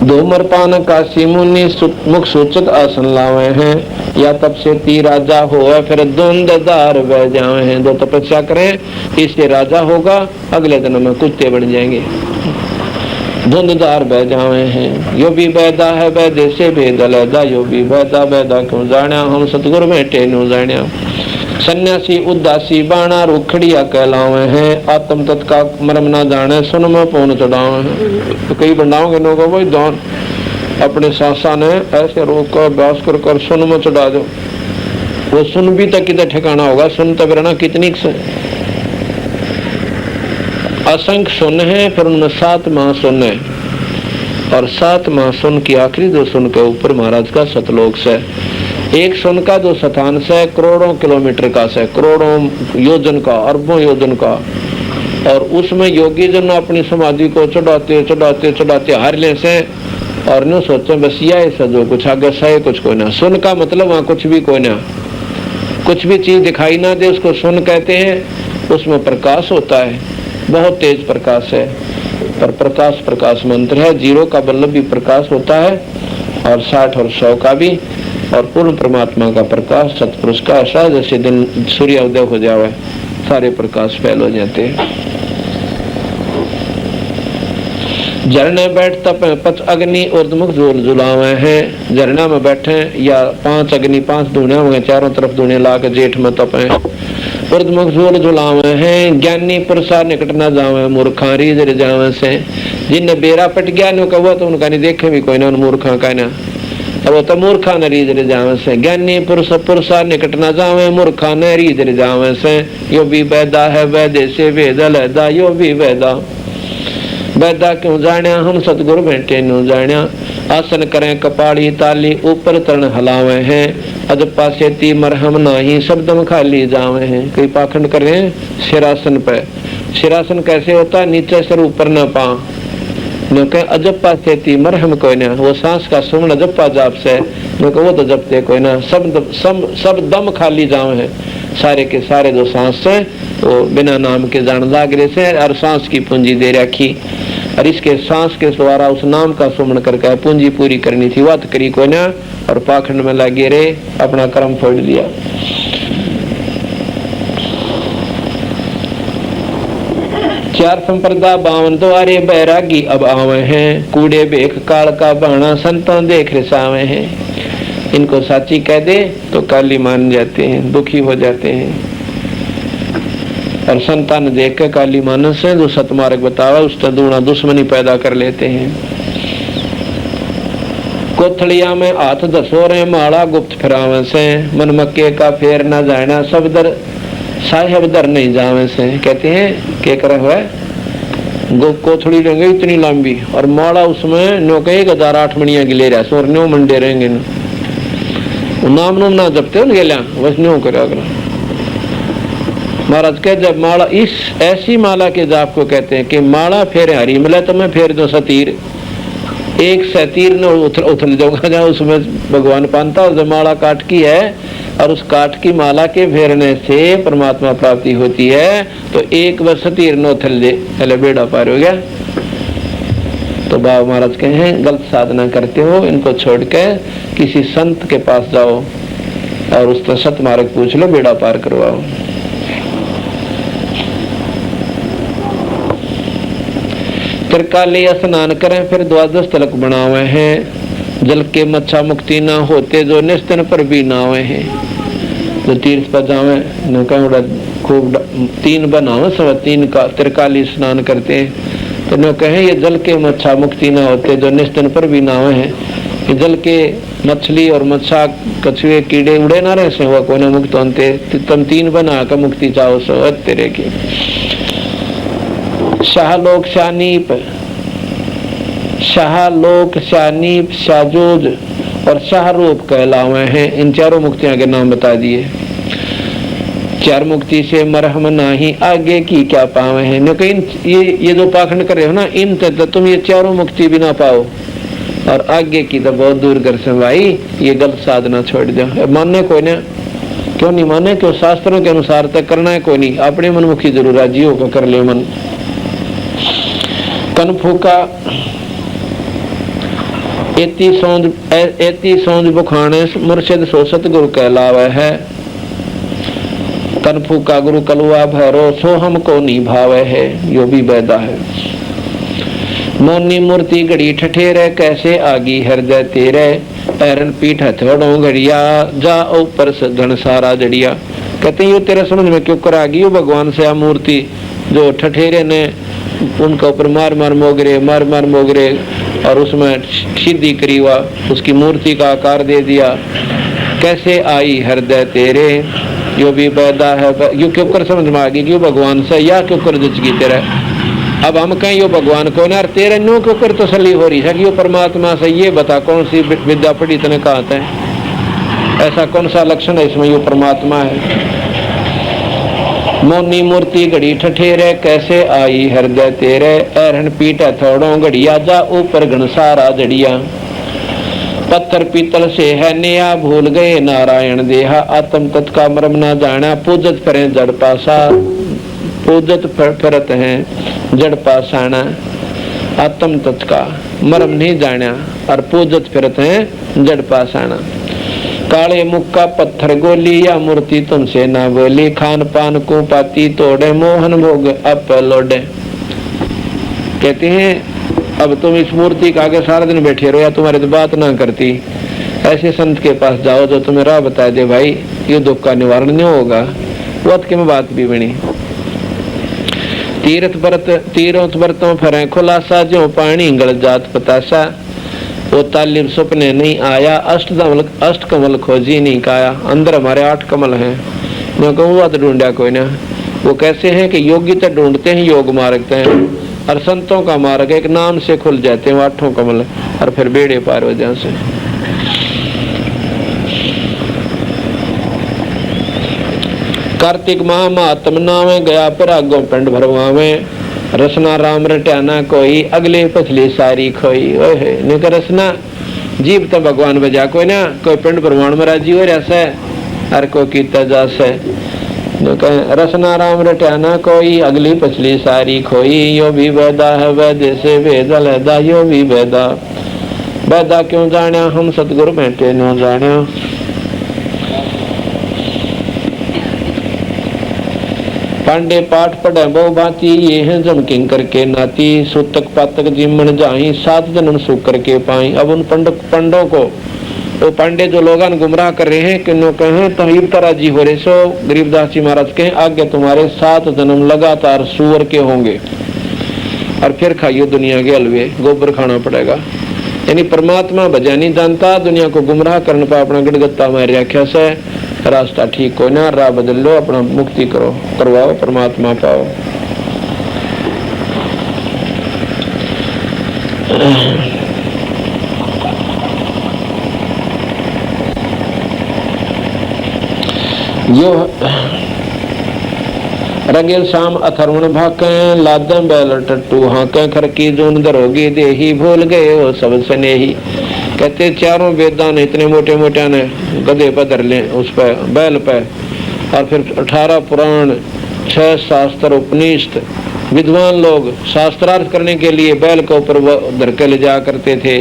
धूम्रपान काशी मुनि मुख सूचक आसन लावे हैं, या तप से ती राजा होए फिर धुंधदार बह जावे हैं। जो तपस्या करें इससे राजा होगा, अगले जन्म में कुत्ते बन जाएंगे, धुंधदार बह जावे हैं। यो भी बैदा है वैदे से भेद अलैदा, यो भी बैदा बैदा क्यों जाण्या, हम सतगुरु बैठे न्यू जाण्या। सन्यासी उदासी बाणा रुखड़िया कहलावे हैं, आत्म तत्का मरम ना जाने सुन में पौन चढ़ावे हैं। तो कई बंडाओं के लोगों को दान अपने सासा ने ऐसे रोक कर अभ्यास कर सुन में चढ़ा दो, वो सुन भी तक कितना ठिकाना होगा, सुन तब रहना कितनी असंख्य सुन है, फिर उनमें 7 महासुन है, और 7 महासुन की आखिरी 2 सुन के ऊपर महाराज का सतलोक से एक सुन का जो स्थान से करोड़ों किलोमीटर का से, करोड़ों योजन का, अरबों योजन का, और उसमें योगी जन अपनी समाधि को चढ़ाते चढ़ाते चढ़ाते हार ले से, और न सोचे बस यह ऐसा जो कुछ आगे सही कुछ कोई ना। सुन का मतलब वहाँ कुछ भी कोई ना, कुछ भी चीज दिखाई ना दे उसको सुन कहते हैं। उसमें प्रकाश होता है, बहुत तेज प्रकाश है, पर प्रकाश प्रकाश मंत्र है। 0 का बल्लभ भी प्रकाश होता है, और 60 और 100 का भी, और पूर्ण परमात्मा का प्रकाश सतपुरुष का ऐसा जैसे दिन सूर्य उदय हो जावे सारे प्रकाश फैल हो जाते हैं। झरने बैठ तप 5 अग्नि ऊर्ध्वमुख झूल झुलावे हैं। झरना में बैठे या 5 अग्नि 5 धुने होंगे, चारों तरफ धुने ला के जेठ में तपे, ऊर्ध्वमुख झूल झुलावे हैं। ज्ञानी पुरुषा निकट न जावे, मूर्खा रीझ जावे से। जिनने बेरा पट गया नो कहो तो उनका नहीं देखे भी कोई ना, मूर्खा का ना, वो तो मूर्खा न रीझ जावे से। ज्ञानी पुरुष पुरुषा निकट न जावे, मूर्खा न रीझ जावे से। यो भी वैदा है वैदे से वेद अलैदा, यो भी वैदा वैदा क्यों जाण्या, हम सतगुरु बैठे न्यू जाण्या। आसन करें कपाड़ी ताली, ऊपर तरण हलावे हैं। अज पासे ती मरहम नाही, शब्दम खाली जावे हैं। कई पाखंड कर रहे हैं सिरासन पे। सिरासन कैसे होता है, नीचे सर ऊपर न पा, अजप्पा से ती मरहम कोई ना। वो सांस का सुमन अजप्पा जाप से, वो तो जपते कोई ना। सब दम खाली जावे हैं, सारे के सारे जो सांस है वो बिना नाम के जान लागरे से, और सांस की पूंजी दे रखी, और इसके सांस के द्वारा उस नाम का सुमन करके पूंजी पूरी करनी थी, बात करी कोई ना, और पाखंड में लगे रहे, अपना कर्म फोड़ लिया। चार संप्रदा 52 द्वारे बैरागी अब आवे हैं। कूड़े बेख काल का बाणा संतों देख रिसावे हैं। इनको साची कह दे तो काली मान जाते हैं, दुखी हो जाते हैं, और संतान देख के काली मानस है जो सतमार्ग बतावा उसका दूना दुश्मनी पैदा कर लेते हैं। कोथड़िया में हाथ दसोरे माला गुप्त फिरावे से। मन मक्के का फेर न जाना, सब दर साहेब दर नहीं जावे से। कहते हैं क्या करे हुआ कोथड़ी लेंगे इतनी लंबी, और माला उसमें नो के 1008 मणिया की ले रहा है, और न्यो मंडे रहेंगे नाम नुम ना जपते हो गेला, बस न्यो करे अगला। महाराज कह जब माला इस ऐसी माला के जाप को कहते हैं कि माला फेरे हरी मिला तो मैं फेर दो सतीर, एक सतीर ने उथल जाऊंगा जहाँ उसमें भगवान पानता, और जब माला काट की है और उस काट की माला के फेरने से परमात्मा प्राप्ति होती है, तो एक बार सतीर न उथल दे पहले बेड़ा पार हो गया। तो बाबा महाराज कहे गलत साधना करते हो, इनको छोड़ के किसी संत के पास जाओ और उसका सतमार्ग पूछ लो, बेड़ा पार करवाओ। त्रिकाली स्नान करें फिर 12 तिलक बनावे हैं। जल के मच्छा मुक्ति ना होते जो निस्तन पर भी नावे हैं। जो तीर्थ पर जावे खूब 3 बनावे, सब 3 का त्रिकाली स्नान करते हैं। तो न कहे ये जल के मच्छा मुक्ति ना होते जो निस्तन पर भी नावे हैं। कि जल के मछली और मच्छा कछुए कीड़े उड़े ना रहे से हुआ कोई ना मुक्त होते, तुम 3 बना कर मुक्ति चाहो सो तेरे की। शाहलोक शानीप, शाहलोक शानीप शाहजोज और शाहरूप कहलावे हैं। इन चारों मुक्तियों के नाम बता दिए। 4 मुक्ति से मरहम नाही, आगे की क्या पावे हैं। लेकिन ये जो पाखंड कर रहे हो ना, इन तो तुम ये चारों मुक्ति भी ना पाओ, और आगे की तो बहुत दूर कर से भाई, ये गलत साधना छोड़ दो। मानने कोई ना, क्यों नहीं माने, क्यों शास्त्रों के अनुसार तक करना है कोई नहीं, अपने मनमुखी जरूर राजी होकर कर ले मन। कन फूका एती सौंज बुखाने मुर्शिद सो सतगुरु कहलावे है। कनफू का गुरु कलुआ भैरो सो हमको निभावे है, यो भी बैदा है। मोनी मूर्ति घड़ी ठठेरे कैसे आगी हृदय तेरे, पैरन पीठ हथौड़ों घड़िया जा ऊपर घन सारा जड़िया। कहते हैं ये तेरे समझ में क्यों कर आ गई, यो भगवान से आ मूर्ति जो ठठेरे ने उनका ऊपर मार मार मोगरे और उसमें सीधी करी हुआ उसकी मूर्ति का आकार दे दिया। कैसे आई हृदय तेरे, यो भी पैदा है। यू क्यों कर समझ में आ गई क्यों भगवान से, या क्यों कर जचगी तेरा। अब हम कहें यो भगवान को ना तेरे नो क्यों कर तसल्ली हो रही है, यो परमात्मा से ये बता कौन सी विद्या पढ़ी तने कहा है, ऐसा कौन सा लक्षण है इसमें, यो परमात्मा है। मोनी मूर्ति घड़ी ठठेरे कैसे आई हृदय तेरे, ऐरन पीठ हथौड़ों घड़िया जा ऊपर घनसारा जड़िया। पत्थर पीतल से है नया भूल गए नारायण देहा, आत्म तत् का मर्म ना जाना पूजत करें जड़ पासा। पूजत फिरत हैं जड़ पासाना, आत्म तत् का मर्म नहीं जाना और पूजत फिरत हैं जड़ पासाना। काले मुख का पत्थर गोली या मूर्ति तुमसे ना बोली, खान पान को पाती तोड़े मोहन भोग अब लौटे। कहते हैं अब तुम इस मूर्ति के आगे सारा दिन बैठे रहो या तुम्हारी तो बात ना करती, ऐसे संत के पास जाओ जो तुम्हें राह बता दे, भाई ये दुख का निवारण नहीं होगा। वो के में बात भी बनी। तीरों व्रतों फरे खुलासा, जो पानी गल जात पतासा। वो तालिब सपने नहीं आया, अष्ट कमल खोजी नहीं काया। अंदर हमारे 8 कमल हैं, मैं कहूँ तो ढूंढा कोई ना। वो कैसे हैं कि योगी तो ढूंढते हैं योग मार्ग हैं, और संतों का मार्ग एक नाम से खुल जाते हैं 8 कमल, और फिर बेड़े पार हो जाए से। कार्तिक माह महात्म नावे गया पर आगो पिंड भरवावे। रसना राम रट्याना कोई अगले पछली सारी खोई। ओहे निकर रसना जीव तो भगवान बजा कोई ना, कोई पिंड भरवान में राजी हो रहा हर को कीता जासे। रसना राम रट्याना कोई अगली पछली सारी खोई। यो भी वेदा है वैद्य से वेद लहदा, यो भी वेदा वेदा क्यों जाण्या हम सतगुरु बैठे नो जाण्या। पांडे पाठ पढ़े बहु भांति, ये है जम किंकर के नाती। सूतक पातक जिमन जाही, 7 जन्म सुकर के पाई। अब उन पंडों को वो पांडे जो लोग गुमराह कर रहे हैं कि नो कहें तहीब तरह जी हो रहे सो, गरीबदास जी महाराज कहें आगे तुम्हारे 7 जन्म लगातार सुअर के होंगे और फिर खाइयो दुनिया के हलवे, गोबर खाना पड़ेगा। यानी परमात्मा भजा नहीं जानता, दुनिया को गुमराह करने पर अपना गड़गत्ता मार रखा से रास्ता ठीक हो ना, राह बदल लो, अपना मुक्ति करो, करवाओ, परमात्मा पाओ। यो रंगेल शाम अथर्वण भाकें, लादम बैल टट्टू हाकें। खरकी जून दरोगी देही, भूल गए वो सब स्नेही। कहते 4 वेदां ने इतने मोटे मोटे ने गधे पर धर ले उस पर बैल पे, और फिर 18 पुराण, 6 शास्त्र उपनिषद। विद्वान लोग शास्त्रार्थ करने के लिए बैल के ऊपर धर के ले जा करते थे,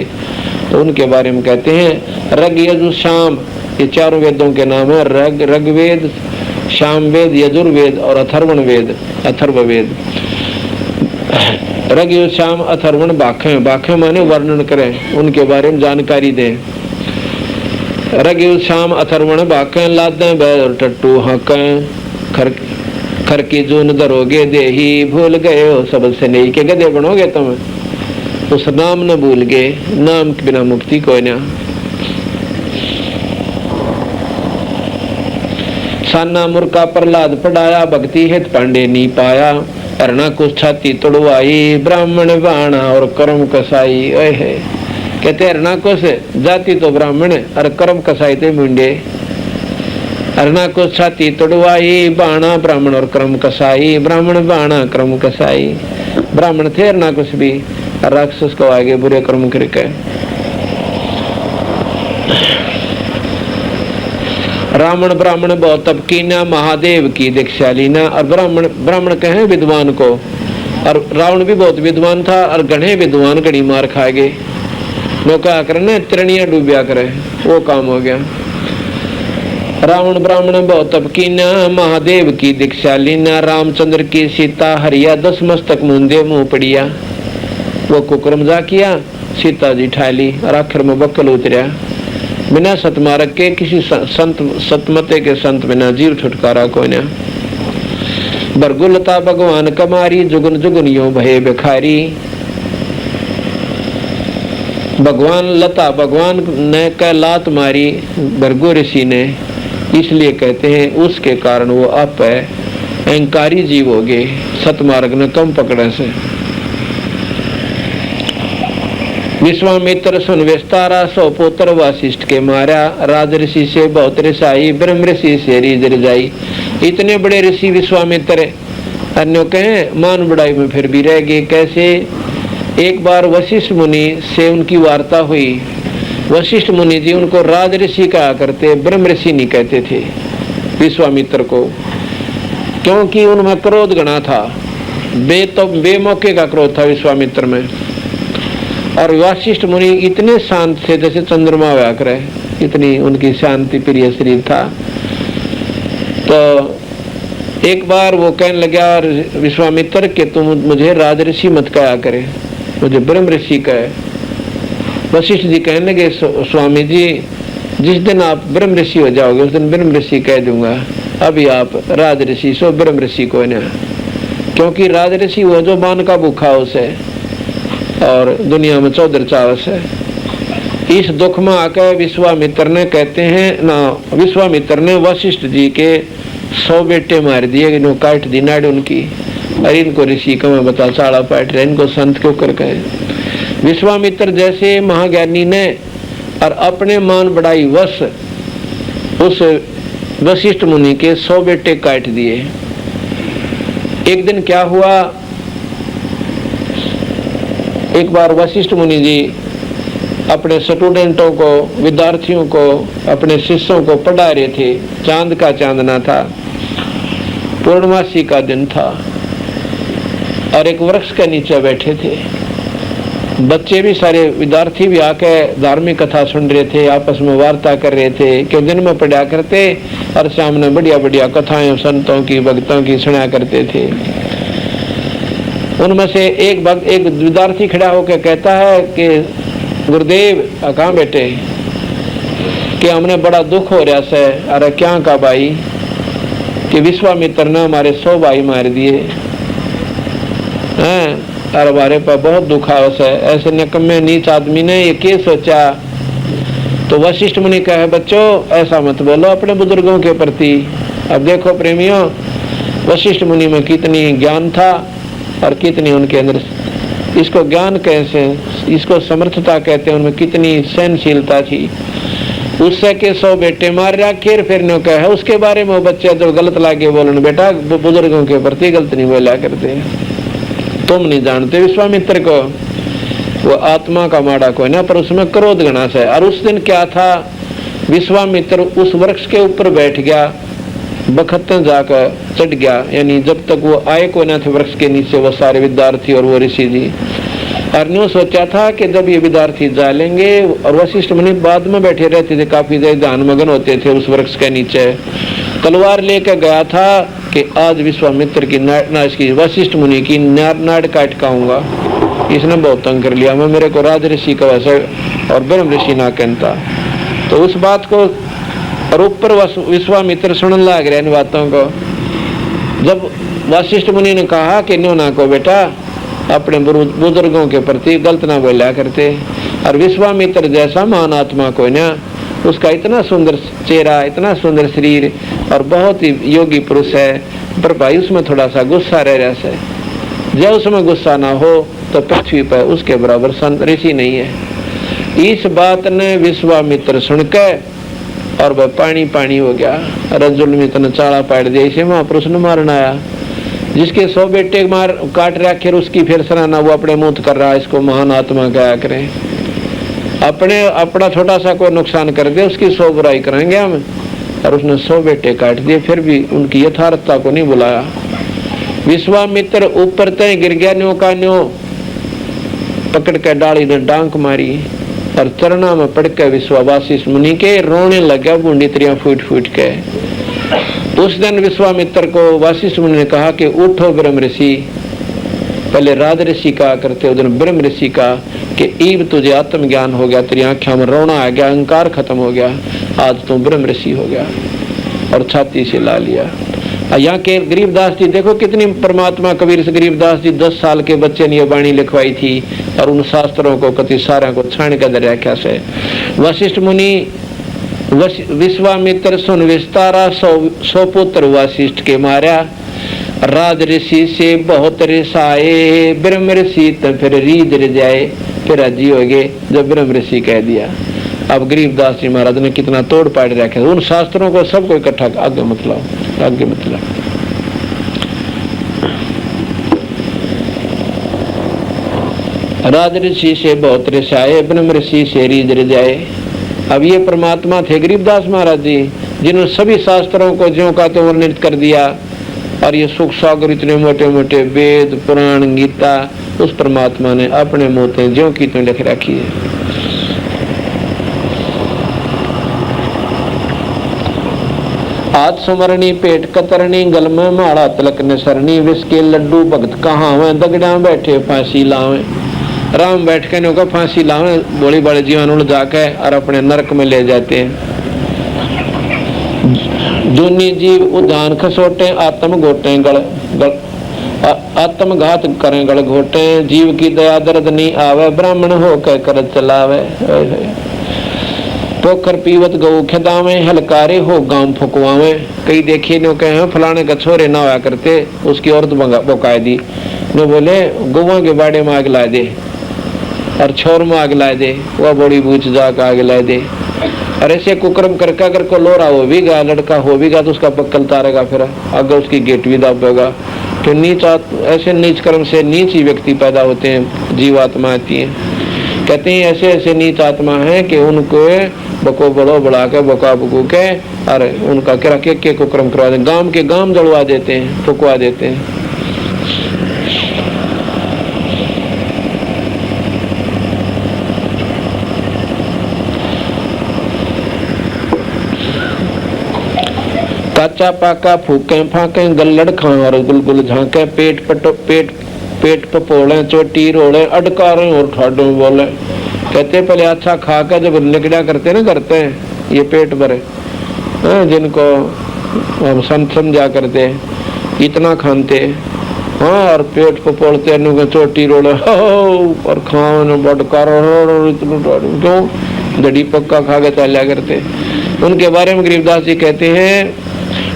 तो उनके बारे में कहते हैं रग यजु शाम। ये 4 वेदों के नाम है, ऋग्वेद, सामवेद, यजुर्वेद और अथर्ववेद। रग शाम अथर्वण बाखे, बाखे माने वर्णन करें, उनके बारे में जानकारी दें। रग शाम अथर्वण बाखे, लादें बैल टट्टू हाकें। खर की जून दरोगे देही, भूल गए हो सब से नहीं। के गधे बनोगे तुम, उस नाम न भूल गए, नाम के बिना मुक्ति कोई ना। साना मुर्का प्रहलाद पढ़ाया, भक्ति हित पांडे नहीं पाया। अरना को छाती तोड़वाई, ब्राह्मण बाणा और कर्म कसाई। ओहे कहते अरना को से जाति तो ब्राह्मण और कर्म कसाई थे मुंडे। अरना को छाती तोड़वाई, बाणा ब्राह्मण और कर्म कसाई। ब्राह्मण बाणा कर्म कसाई, ब्राह्मण थे अरना कुछ भी, राक्षस को आगे बुरे कर्म करके। रावण ब्राह्मण बहुत तप कीना, महादेव की दीक्षा लीना। और ब्राह्मण कहे विद्वान को, और रावण भी बहुत विद्वान था और घने विद्वान घड़ी मार खा गए। नो क्या करने त्रिणिया डूबिया करे, वो काम हो गया। रावण ब्राह्मण बहुत तप कीना, महादेव की दीक्षा लीना, रामचंद्र की सीता हरिया, 10 मस्तक मुंदे मुंह पड़िया। वो कुकर्म जा किया, सीता जी ठाली और आखिर में बक्कल उतरिया। बिना सतमार्ग के किसी संत सतमते के संत बिना जीव छुटकारा कोई ना। बरगुलता भगवान कमारी, जुगन जुगन यो भय भिखारी। भगवान लता भगवान ने कै लात मारी भृगु ऋषि ने, इसलिए कहते हैं उसके कारण वो आप अहंकारी जीव हो गए, सतमार्ग ने कम पकड़े से। विश्वामित्र सुन विस्तारा, 100 पुत्र वशिष्ठ के मारा। राज ऋषि से बहुत रिसाई, ब्रह्म ऋषि से रीझ रिझाई। इतने बड़े ऋषि विश्वामित्र अन्यों कहें मान बढ़ाई में फिर भी रह गए। कैसे? एक बार वशिष्ठ मुनि से उनकी वार्ता हुई। वशिष्ठ मुनि जी उनको राज ऋषि कहा करते, ब्रह्म ऋषि नहीं कहते थे विश्वामित्र को, क्योंकि उनमें क्रोध गणा था। बेमौके का क्रोध था विश्वामित्र में। और वशिष्ठ मुनि इतने शांत थे जैसे चंद्रमा हुआ करे, इतनी उनकी शांति प्रिय शरीर था। तो एक बार वो कहने लगा विश्वामित्र कि तुम मुझे राज ऋषि मत कहा करे, मुझे ब्रह्म ऋषि कहे। वशिष्ठ जी कहने लगे स्वामी जी, जिस दिन आप ब्रह्म ऋषि हो जाओगे उस दिन ब्रह्म ऋषि कह दूंगा, अभी आप राज ऋषि सो ब्रह्म ऋषि को ना, क्योंकि राज ऋषि वो जो मान का भूखा उसे और दुनिया में चौधर चावस है। इस दुख में आकर विश्वामित्र ने कहते हैं ना, विश्वामित्र ने वशिष्ठ जी के 100 बेटे मार दिए, इन्हों काट दी नाड़ उनकी। और इनको ऋषि को मैं बता चाड़ा पाट रहे, इनको संत क्यों कर कहे। विश्वामित्र जैसे महाज्ञानी ने और अपने मान बढ़ाई वश उस वशिष्ठ मुनि के 100 बेटे काट दिए। एक दिन क्या हुआ, एक बार वशिष्ठ मुनि जी अपने स्टूडेंटों को, विद्यार्थियों को, अपने शिष्यों को पढ़ा रहे थे। चांद का चांदना था, पूर्णमासी का दिन था और एक वृक्ष के नीचे बैठे थे। बच्चे भी सारे, विद्यार्थी भी आके धार्मिक कथा सुन रहे थे, आपस में वार्ता कर रहे थे। क्यों दिन में पढ़ा करते और सामने बढ़िया बढ़िया कथाएं संतों की भक्तों की सुना करते थे। उनमें से एक विद्यार्थी खड़ा होकर कहता है कि गुरुदेव कहाँ बेटे, कि हमने बड़ा दुख हो रहा से। अरे क्या का भाई, कि विश्वामित्र ने हमारे 100 भाई मार दिए हैं और हमारे पर बहुत दुख आवस है। ऐसे निकम्मे नीच आदमी ने ये क्या सोचा। तो वशिष्ठ मुनि कहे बच्चों ऐसा मत बोलो अपने बुजुर्गों के प्रति। अब देखो प्रेमियों, वशिष्ठ मुनि में कितनी ज्ञान था और कितनी उनके अंदर, इसको ज्ञान कैसे, इसको समर्थता कहते हैं, उनमें कितनी सहनशीलता थी। उससे के 100 बेटे मार रखे, फिर ने कहा उसके बारे में बच्चे जो गलत लागे बोलन, बेटा बुजुर्गों के प्रति गलत नहीं बोला करते, तुम नहीं जानते विश्वामित्र को, वो आत्मा का माड़ा कोई ना, पर उसमें क्रोध गणा से। और उस दिन क्या था, विश्वामित्र उस वृक्ष के ऊपर बैठ गया, बखतन जाकर चढ़ गया, यानी जब तक वो आए को ना थे वृक्ष के नीचे वो सारे विद्यार्थी और वो ऋषि जी। और न्यू सोचा था कि जब ये विद्यार्थी जा लेंगे, और वशिष्ठ मुनि बाद में बैठे रहते थे, काफी ज्यादा ध्यान मगन होते थे उस वृक्ष के नीचे। तलवार लेकर गया था कि आज विश्वामित्र की इसकी वशिष्ठ मुनि की नाड़ काट खाऊंगा। इसने बहुत तंग कर लिया, मैं मेरे को राज ऋषि का वैसे और ब्रह्म ऋषि ना कहता। तो उस बात को और ऊपर विश्वामित्र सुनने लग रहे इन बातों को। जब वशिष्ठ मुनि ने कहा कि नो ना को बेटा अपने बुजुर्गों के प्रति गलत ना बोला करते, और विश्वामित्र जैसा महान आत्मा को ना, उसका इतना सुंदर चेहरा, इतना सुंदर शरीर और बहुत ही योगी पुरुष है, पर भाई उसमें थोड़ा सा गुस्सा रह रहा है। जब उसमें गुस्सा ना हो तो पृथ्वी पर उसके बराबर संत ऋषि नहीं है। इस बात ने विश्वामित्र सुनकर और वह पानी पानी हो गया, रजुल में इतना चाड़ा पाट दिया। इसे महापुरुष ने मारना आया, जिसके 100 बेटे मार काट रखे, उसकी फिर सराहना वो अपने मुंह कर रहा है, इसको महान आत्मा क्या करें। अपना छोटा सा कोई नुकसान कर दे उसकी 100 बुराई करेंगे हम। और उसने 100 बेटे काट दिए, फिर भी उनकी यथार्थता को नहीं बुलाया। विश्वामित्र ऊपर तय गिर गया, न्यो का न्यो पकड़ कर डाली ने डांक मारी, और चरणा में पड़ के विश्वावासिष्ठ मुनि के रोने लगा बूंदी त्रियां फूट फूट के। उस दिन विश्वामित्र को वासिष्ठ मुनि ने कहा कि उठो ब्रह्म ऋषि, पहले राज ऋषि कहा करते उस दिन ब्रह्म ऋषि का कि ईब तुझे आत्मज्ञान हो गया, तेरी आंखों में रोना आ गया, अहंकार खत्म हो गया, आज तुम ब्रह्म ऋषि हो गया। और छाती से ला लिया। यहाँ के गरीबदास जी देखो कितनी परमात्मा कबीर से गरीबदास जी 10 साल के बच्चे ने ये वाणी लिखवाई थी और उन शास्त्रों को कति सारा को छाण कर रखा से। वशिष्ठ मुनि विश्वामित्र सुन विस्तारा, 100 पुत्र वशिष्ठ के मारा, राज ऋषि से बहुत रिसाए, ब्रह्म ऋषि तो फिर रीद जाए, फिर राजी हो गए जब ब्रह्म ऋषि कह दिया। अब गरीबदास जी महाराज ने कितना तोड़ पाड़ रखे, उन शास्त्रों को सबको इकट्ठा आगे मतलब राज ऋषि से बहुत रिसाए, ब्रह्म ऋषि से रीद जाए। अब ये परमात्मा थे गरीबदास महाराज जी जिन्होंने सभी शास्त्रों को ज्यों का त्यों वर्णित कर दिया। और ये सुख सागर इतने मोटे मोटे वेद पुराण गीता उस परमात्मा ने अपने मुंह से ज्यों की त्यों लिख रखी है। हाथ सुमरनी पेट कतरनी, गल में माड़ा तिलक ने सरनी, विष के लड्डू भगत कहावे, दगड़ा बैठे फांसी लावे। राम बैठ के नौका फांसी लावे, बोली बड़े जीवन उड़ जाके और अपने नरक में ले जाते हैं। दूनी जीव उदान खसोटे, आत्म घोटे गल आत्मघात करें गल घोटे, जीव की दया दर्द नहीं आवे, ब्राह्मण हो कह कर चलावे। पोखर पीवत गऊ खदावे, हलकारे हो गांव फुकवावे। कई देखिए नो कहे फलाने का छोरे ना हुआ करते, उसकी औरत बोकाए दी नो बोले गौवा के बाड़े में आग ला दे और छोर में आग ला दे, वह बड़ी बूझ जाकर आग ला दे। और ऐसे कुकर्म करके अगर को लोरा हो भी गया, लड़का हो भी गया तो उसका पक्कल तारेगा, फिर अगर उसकी गेट भी दाबेगा। तो नीच ऐसे नीच कर्म से नीच ही व्यक्ति पैदा होते हैं, जीवात्मा आती है। कहते हैं ऐसे ऐसे नीच आत्मा है कि उनको बको बड़ो बढ़ा के बका बकू के और उनका किरा के कुकर्म करवा देते, गांव के गांव जलवा देते हैं, फुकवा देते हैं। काचा पाका फूके फाके, गल्लड़ खां और गुलगुल झांके, पेट पपोड़े चोटी रोड़े, अडकारे और ठाडो बोले। कहते पहले अच्छा खा कर जब निकड़ा करते ये पेट भरे, जिनको हम संत समझा करते इतना खाते, हाँ, और पेट पपोड़ते चोटी रोड़े और खान बडकार क्यों दड़ी पक्का खा के चला करते। उनके बारे में गरीबदास जी कहते हैं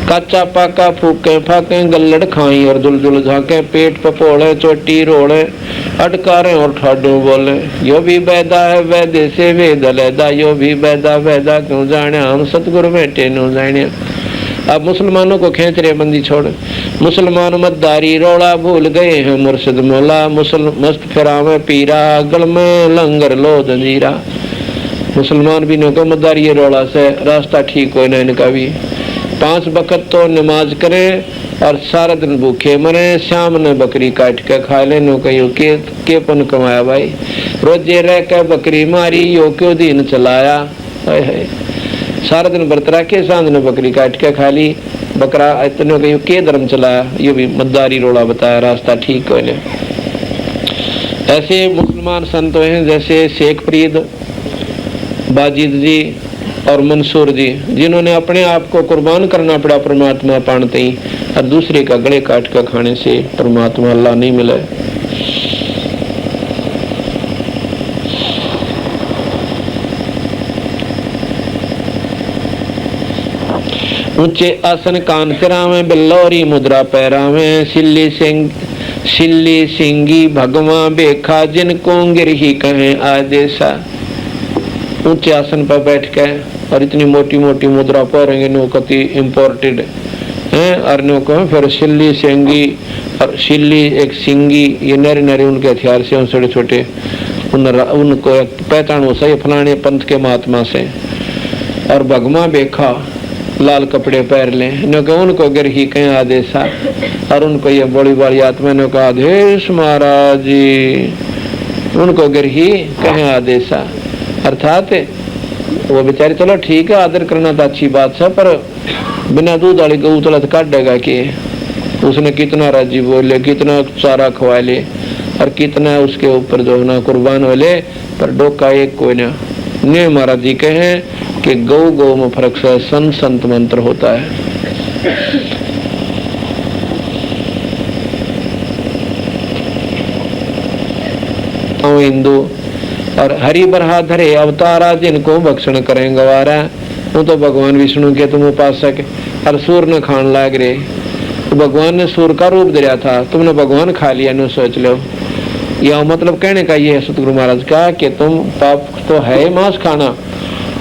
काचा पाका फूके फाके, गल्लड़ खाई और दुलदुल झाके, पेट पपोड़े चोटी रोड़े, अटकारे और ठाडो बोले। यो भी बैदा है वैदे से वेद लैदा, यो भी बैदा वैदा क्यों जाने, हम सतगुरु बैठे नो जाने। अब मुसलमानों को खींच रहे बंदी छोड़, मुसलमान मतदारी रोड़ा भूल गए हैं मुर्शिद मौला, मस्त फिरावे पीरा, गल में लंगर लो जंजीरा। मुसलमान भी नो को मतदारी रोड़ा से रास्ता ठीक हो ना इनका भी। 5 वक्त तो नमाज करे और सारा दिन भूखे मरे, शाम ने बकरी काट के खा ले, नो कहो के पन कमाया भाई, रोजे रह के बकरी मारी, यो क्यों दिन चलाया। है सारा दिन व्रत रखे, सांझ ने बकरी काट के खा ली, बकरा इतने कहो के धर्म चलाया। ये भी मद्दारी रोड़ा बताया, रास्ता ठीक हो ले। ऐसे मुसलमान संत हैं जैसे शेख फरीद, बाजिद जी और मंसूर जी, जिन्होंने अपने आप को कुर्बान करना पड़ा परमात्मा पाने ही, और दूसरे का गले काट कर खाने से परमात्मा अल्लाह नहीं मिले। ऊंचे आसन कान फिरावे, बिल्लौरी मुद्रा पैरावे, सिल्ली सिंगी भगवा बेखा, जिनको गिरही कहे आदेशा। ऊंचे आसन पर बैठ के और इतनी मोटी मोटी मुद्रा पढ़ेंगे, नो कति इम्पोर्टेड है। और नो को फिर सिल्ली सिंगी, और सिल्ली एक सिंगी, ये नरे नरे उनके हथियार से छोटे छोटे, उनको पहचान हो सही फलाने पंथ के महात्मा से। और भगवा बेखा, लाल कपड़े पहन ले, नो को उनको गिर ही कहीं आदेशा। और उनको ये बड़ी बड़ी आत्मा ने कहा आदेश महाराज जी, उनको गिर ही कहीं आदेशा। अर्थात वो बेचारी चलो ठीक है, आदर करना तो अच्छी बात है, पर बिना दूध वाली गऊ तलत काटेगा कि उसने कितना राजी बोले, कितना चारा खवा ले और कितना उसके ऊपर जो ना कुर्बान वाले, पर डोका एक कोई ना। ने महाराज जी कहे कि गौ गौ में फर्क से संत संत मंत्र होता है। हिंदू और हरि बरहा धरे अवतारा जिनको भक्षण करें गवारा, वो तो भगवान विष्णु के तुम उपासक और सूर न खान लाग रहे, तो भगवान ने सूर का रूप दिया था, तुमने भगवान खा लिया, न सोच लो। यह मतलब कहने का ये है सतगुरु महाराज का कि तुम पाप तो है मांस खाना,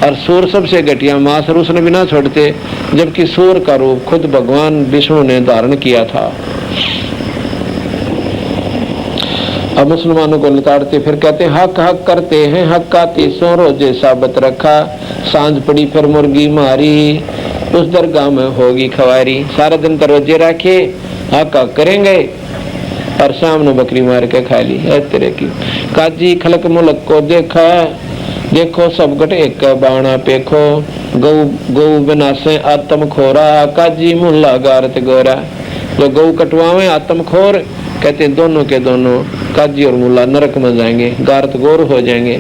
और सूर सबसे घटिया मांस, और उसने भी ना छोड़ते, जबकि सूर का रूप खुद भगवान विष्णु ने धारण किया था। अब मुसलमानों को लताड़ते फिर कहते हैं हक हक करते हैं, हक का 300 रोजे साबत रखा, सांझ पड़ी फिर मुर्गी मारी, उस दरगाह में होगी खवारी। सारा दिन तो रोजे रखे, हक हक करेंगे और शाम ने बकरी मार के खा ली। इस तरह की काजी खलक मुलक को देखा, देखो सब गट एक बाणा पेखो, गौ गौ बनासे आत्म खोरा, काजी मुल्ला गारत गोरा। जो गौ कटवावे आत्म खोर, कहते दोनों के दोनों काजी और मुल्ला नरक में जाएंगे, गारत गोर हो जाएंगे।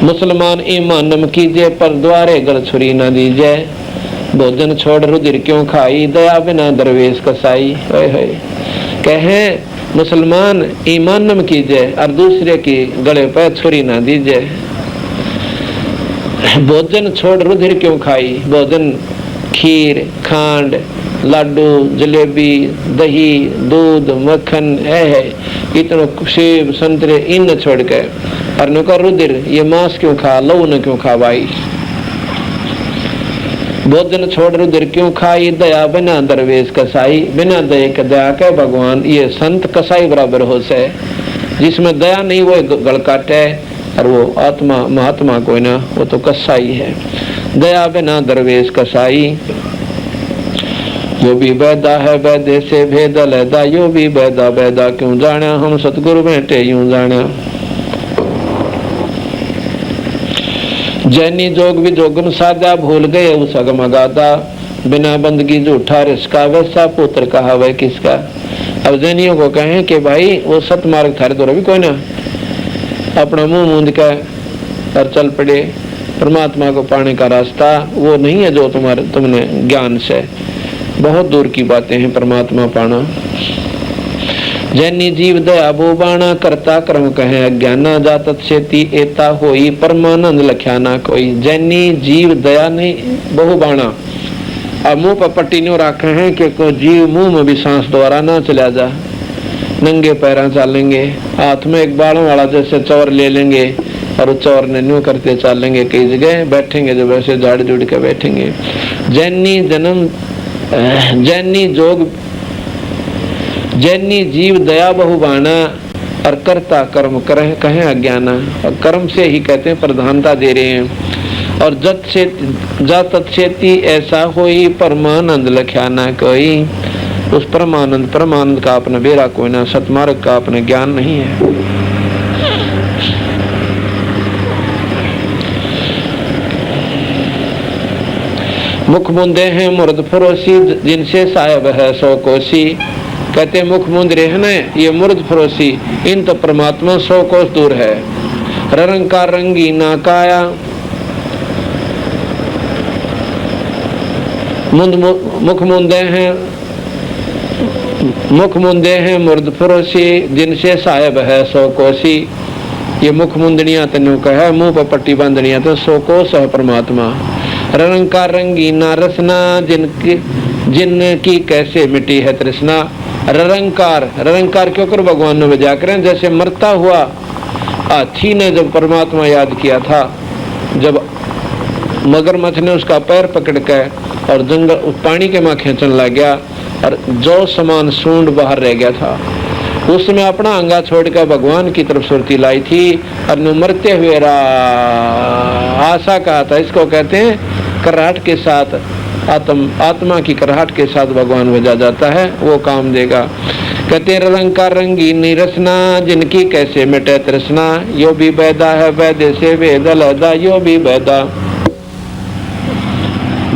मुसलमान ईमान नम कीजिए, पर द्वारे गल छुरी न दीजिए, भोजन छोड़ रुधिर क्यों खाई, दया बिना दरवेश कसाई। कहे मुसलमान ईमान नम कीजिए और दूसरे की गले पर छुरी ना दीजिए, भोजन छोड़ रुधिर क्यों खाई। भोजन खीर, खांड, लाडू, जलेबी, दही, दूध, मक्खन है, इतना सेब, संतरे, इन छोड़ के और नुका रुधिर, ये मांस क्यों खा, लहू न क्यों खा भाई। भोजन छोड़ रुधिर क्यों खाई, दया बिना दरवेश कसाई। बिना दया के दया के भगवान ये संत कसाई बराबर हो से, जिसमें दया नहीं वो गल काटे, और वो आत्मा महात्मा कोई ना, वो तो कसाई है। दया बिना दरवेश कसाई, यो भी बैदा है बैदे से भेद लैदा, यो भी बैदा बैदा क्यों जाना, हम सतगुरु बैठे यूं जाना। जैनी जोग भी जोगन साधा, भूल गए उस अगमगादा, बिना बंदगी झूठा रिश्का, वैसा पुत्र कहा वह किसका। अब जैनियों को कहें कि भाई वो सतमार्ग थारे तो भी कोई ना, अपना मुंह मूंद के और चल पड़े, परमात्मा को पाने का रास्ता वो नहीं है जो तुमने ज्ञान से, बहुत दूर की बातें हैं परमात्मा पाना। जैनी जीव दया बोबाना, करता कर्म कहे अज्ञाना, जातत सेती एता होई, परमानंद लख्याना कोई। जैनी जीव दया नहीं बहुबाणा, अब मुंह पर पट्टी न्यों रखे हैं कि को जीव मुंह में भी सांस द्वारा ना चला जा, नंगे पैरा चलेंगे, हाथ में एक बाणों वाला जैसे चौर ले लेंगे और चौर ने न्यों करते चलेंगे, कई जगह बैठेंगे जब ऐसे झाड़ जुड़ के बैठेंगे। जैनी जन्म जैनी जोग, जैनी जीव दया बहुबाना, और करता कर्म कहे अज्ञाना, और कर्म से ही कहते हैं प्रधानता दे रहे हैं। और जत से जातत सेती ऐसा होई, परमानंद लख्याना कोई। उस परमानंद का अपना बेरा कोई ना, सतमार्ग का अपना ज्ञान नहीं है। मुख मुंदे हैं मुर्द फरोसी, जिनसे साहिब है सौ कोसी। कहते मुख मुंद रहने ये मुर्द फरोसी, इन तो परमात्मा 100 कोस दूर है। रंकार रंगी ना काया, मुख मुंदे हैं मुर्द फरोसी, जिनसे साहिब है 100 कोसी। ये मुख मुंदनिया तेनू कहे, मुंह पर पट्टी बांधनिया तो 100 कोस है परमात्मा। रंकार रंगी ना रसना, जिनकी कैसे मिटी है तृष्णा। रंकार क्यों कर भगवान ने बजा करें, जैसे मरता हुआ हाथी ने जब परमात्मा याद किया था, जब मगरमच्छ ने उसका पैर पकड़ के और जंगल पानी के मां खींचने लग गया और जो समान सूंड बाहर रह गया था, उसमें अपना अंगा छोड़ कर भगवान की तरफ सुरती लाई थी और मरते हुए आशा कहा था। इसको कहते हैं कराट के साथ आत्मा की कराहट के साथ भगवान बजा जाता है, वो काम देगा। कहते रंग का रंगीनी रसना, जिनकी कैसे मिटे तृष्णा, यो भी बैदा है वैदे से वेद लहदा, यो भी बैदा।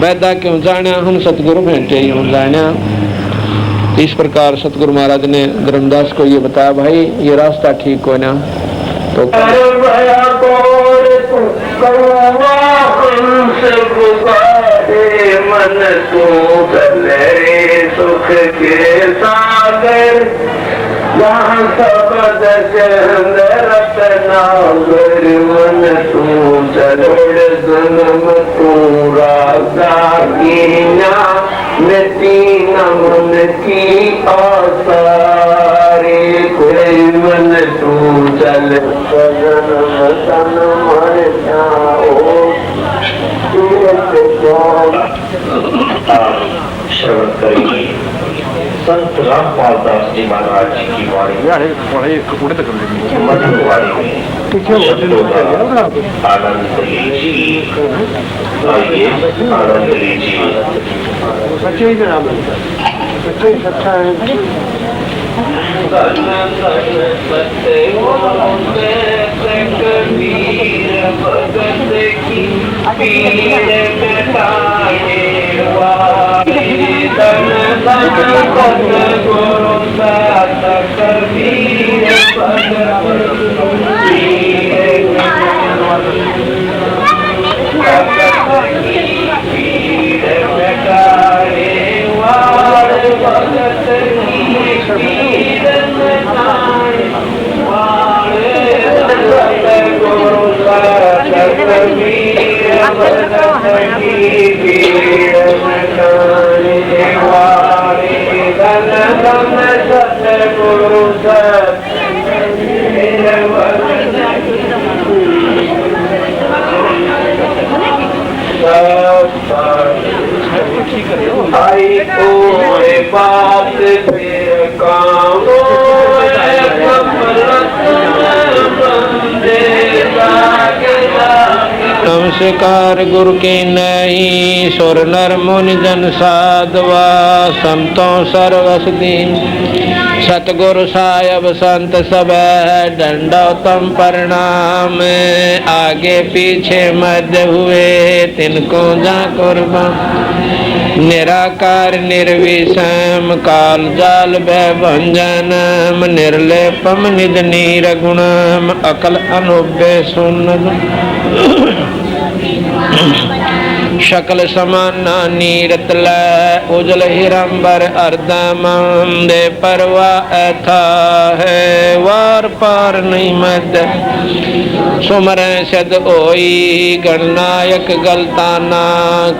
बैदा क्यों जाना, हम सतगुरु भेंटे यूं जाना। इस प्रकार सतगुरु महाराज ने धर्मदास को ये बताया, भाई ये रास्ता ठीक हो ना। तो मन तू गले सुख के सागर, जहाँ सबद चंद रतनागर, मन तू चलोड़ जन्म तू राजा कीना, मिट्टी न मन की आसारे, कोई मन तू चल जन्म तन मन जाओ। श्रवण करेंगे संत रामपाल दास जी महाराज जी की वाणी, मधुर वाणी में शब्दों का आनंद लीजिए। आइए आनंद लीजिए। आई कोई बात फिर काम नमस्कार गुरु की नई, सुर नर मुनि जन साधवा, संतों सर्वस दीन, सतगुरु साहब संत सब दंडोतम प्रणाम। आगे पीछे मध्य हुए तिनको जा कुर्बान, निराकार निर्विषम काल जाल भंजनम, निर्लेपम निज नीर गुणम, अकल अनुव्य सुन शकल समाना नीरतल, उजल हिरंबर अर्धम दे परवा अथा है, वार पार नहीं मद सुमर सद ओई, गणनायक गलताना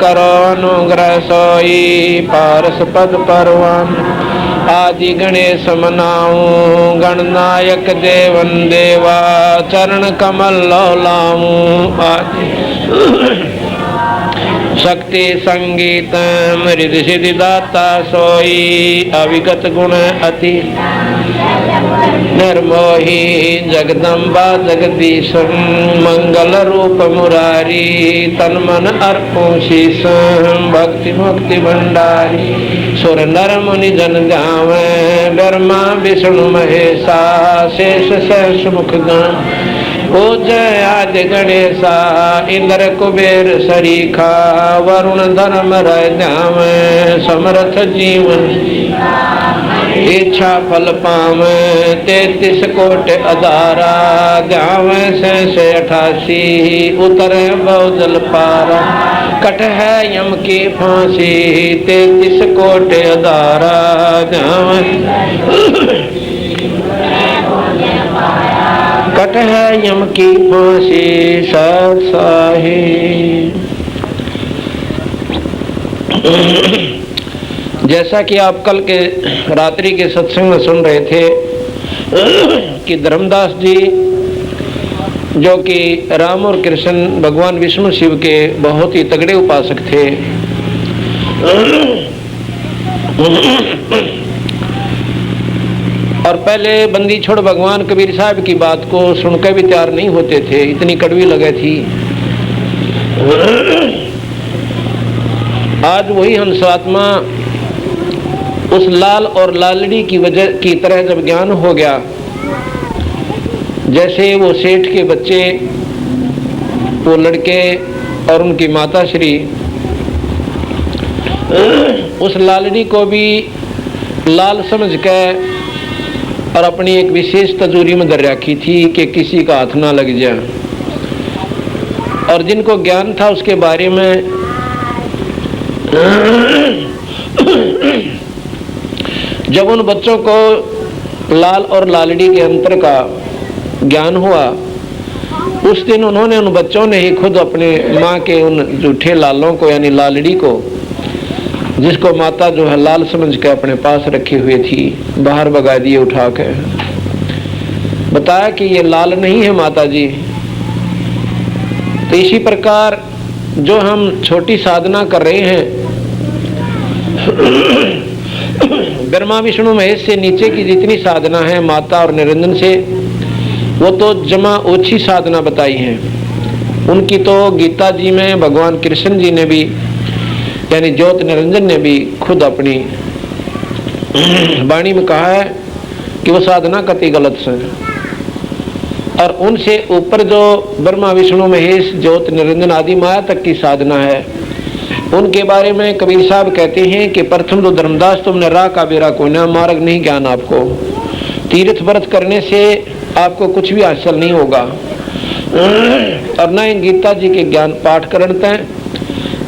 करो अनुग्रह सोई, पारस पद परवान आदि गणेश मनाऊं, गणनायक देवन देवा चरण कमल लौलाऊं, आदि शक्ति संगीत रिद्धि सिद्धि दाता सोई, अविगत गुण अति निर्मोही, जगदम्बा जगदीश मंगल रूप मुरारी, तन मन अर्पो शीस भक्ति मुक्ति भंडारी, सुर नर मुनि जन जावे, ब्रह्मा विष्णु महेशा, शेष सहस मुख गण, पूजय आदि गणेशा, इंद्र कुबेर सरीखा, वरुण धर्म रह जावे, समर्थ जीवन इच्छा फल पावे, 33 कोट अदारा, जावे से 88 उतरे बहुजल पारा, कट है यम की फांसी, 33 कोट अदारा, जावे कट है यम की फांसी, साही। जैसा कि आप कल के रात्रि के सत्संग में सुन रहे थे कि धर्मदास जी जो कि राम और कृष्ण भगवान विष्णु शिव के बहुत ही तगड़े उपासक थे, और पहले बंदी छोड़ भगवान कबीर साहब की बात को सुनकर भी तैयार नहीं होते थे, इतनी कड़वी लगे थी। आज वही हंसात्मा उस लाल और लालड़ी की वजह की तरह जब ज्ञान हो गया, जैसे वो सेठ के बच्चे, वो लड़के और उनकी माता श्री उस लालड़ी को भी लाल समझ के और अपनी एक विशेष तजूरी में धर रखी थी कि किसी का हाथ ना लग जाए। और जिनको ज्ञान था उसके बारे में जब उन बच्चों को लाल और लालड़ी के अंतर का ज्ञान हुआ, उस दिन उन्होंने, उन बच्चों ने ही खुद अपने माँ के उन झूठे लालों को यानी लालड़ी को, जिसको माता जो है लाल समझ के अपने पास रखी हुई थी, बाहर भगा दिए उठा के। बताया कि ये लाल नहीं है माता जी। तो इसी प्रकार जो हम छोटी साधना कर रहे हैं, ब्रह्मा विष्णु महेश से नीचे की जितनी साधना है माता और निरंजन से, वो तो जमा ओछी साधना बताई है। उनकी तो गीता जी में भगवान कृष्ण जी ने भी यानी ज्योत निरंजन ने भी खुद अपनी वाणी में कहा है कि वो साधना कति गलत है। और उनसे ऊपर जो ब्रह्मा विष्णु महेश ज्योत निरंजन आदि माया तक की साधना है, उनके बारे में कबीर साहब कहते हैं कि प्रथम तो धर्मदास तुमने राह का बेरा कोई ना, मार्ग नहीं ज्ञान आपको। तीर्थ व्रत करने से आपको कुछ भी हासिल नहीं होगा, और न ही गीता जी के ज्ञान पाठ करते हैं,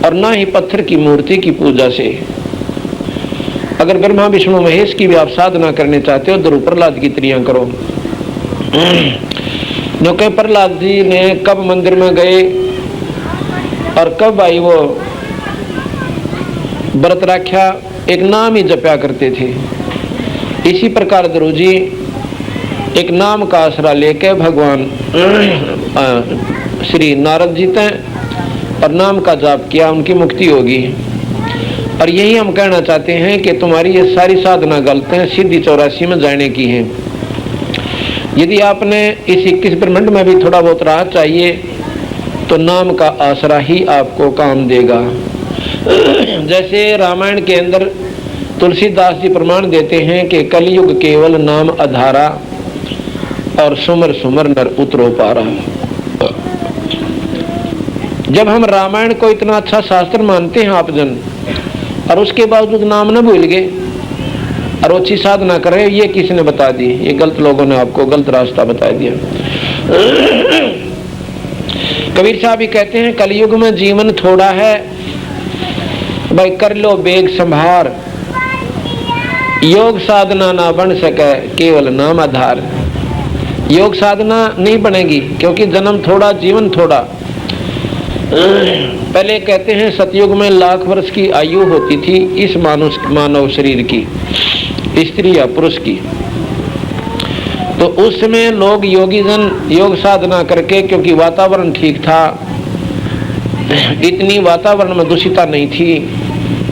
और न ही पत्थर की मूर्ति की पूजा से। अगर ब्रह्मा विष्णु महेश की भी आप साधना करने चाहते हो, ध्रुव प्रहलाद की त्रियां करो। क्योंकि प्रहलाद जी ने कब मंदिर में गए और कब आई वो व्रत रखा, एक नाम ही जपया करते थे। इसी प्रकार ध्रुव जी एक नाम का आसरा लेके भगवान श्री नारद जी तय और नाम का जाप किया, उनकी मुक्ति होगी। और यही हम कहना चाहते हैं कि तुम्हारी ये सारी साधना गलत है, सीधी 84 में जाने की है। यदि आपने इस 21 ब्रह्मांड में भी थोड़ा बहुत राहत चाहिए तो नाम का आसरा ही आपको काम देगा। जैसे रामायण के अंदर तुलसीदास जी प्रमाण देते हैं कि कलयुग केवल नाम आधारा और सुमर सुमर नर उतरो पारा। जब हम रामायण को इतना अच्छा शास्त्र मानते हैं आप जन, और उसके बावजूद नाम न भूल गए और अच्छी साधना कर रहे, ये किसने बता दी? ये गलत लोगों ने आपको गलत रास्ता बता दिया। कबीर साहब भी कहते हैं कलयुग में जीवन थोड़ा है, भाई कर लो बेग संभार, योग साधना ना बन सके केवल नाम आधार। योग साधना नहीं बनेगी क्योंकि जन्म थोड़ा जीवन थोड़ा। पहले कहते हैं सतयुग में लाख वर्ष की आयु होती थी इस मानव शरीर की, स्त्री या पुरुष की। तो उस समय लोग योगी जन योग साधना करके, क्योंकि वातावरण ठीक था, इतनी वातावरण में दूषिता नहीं थी,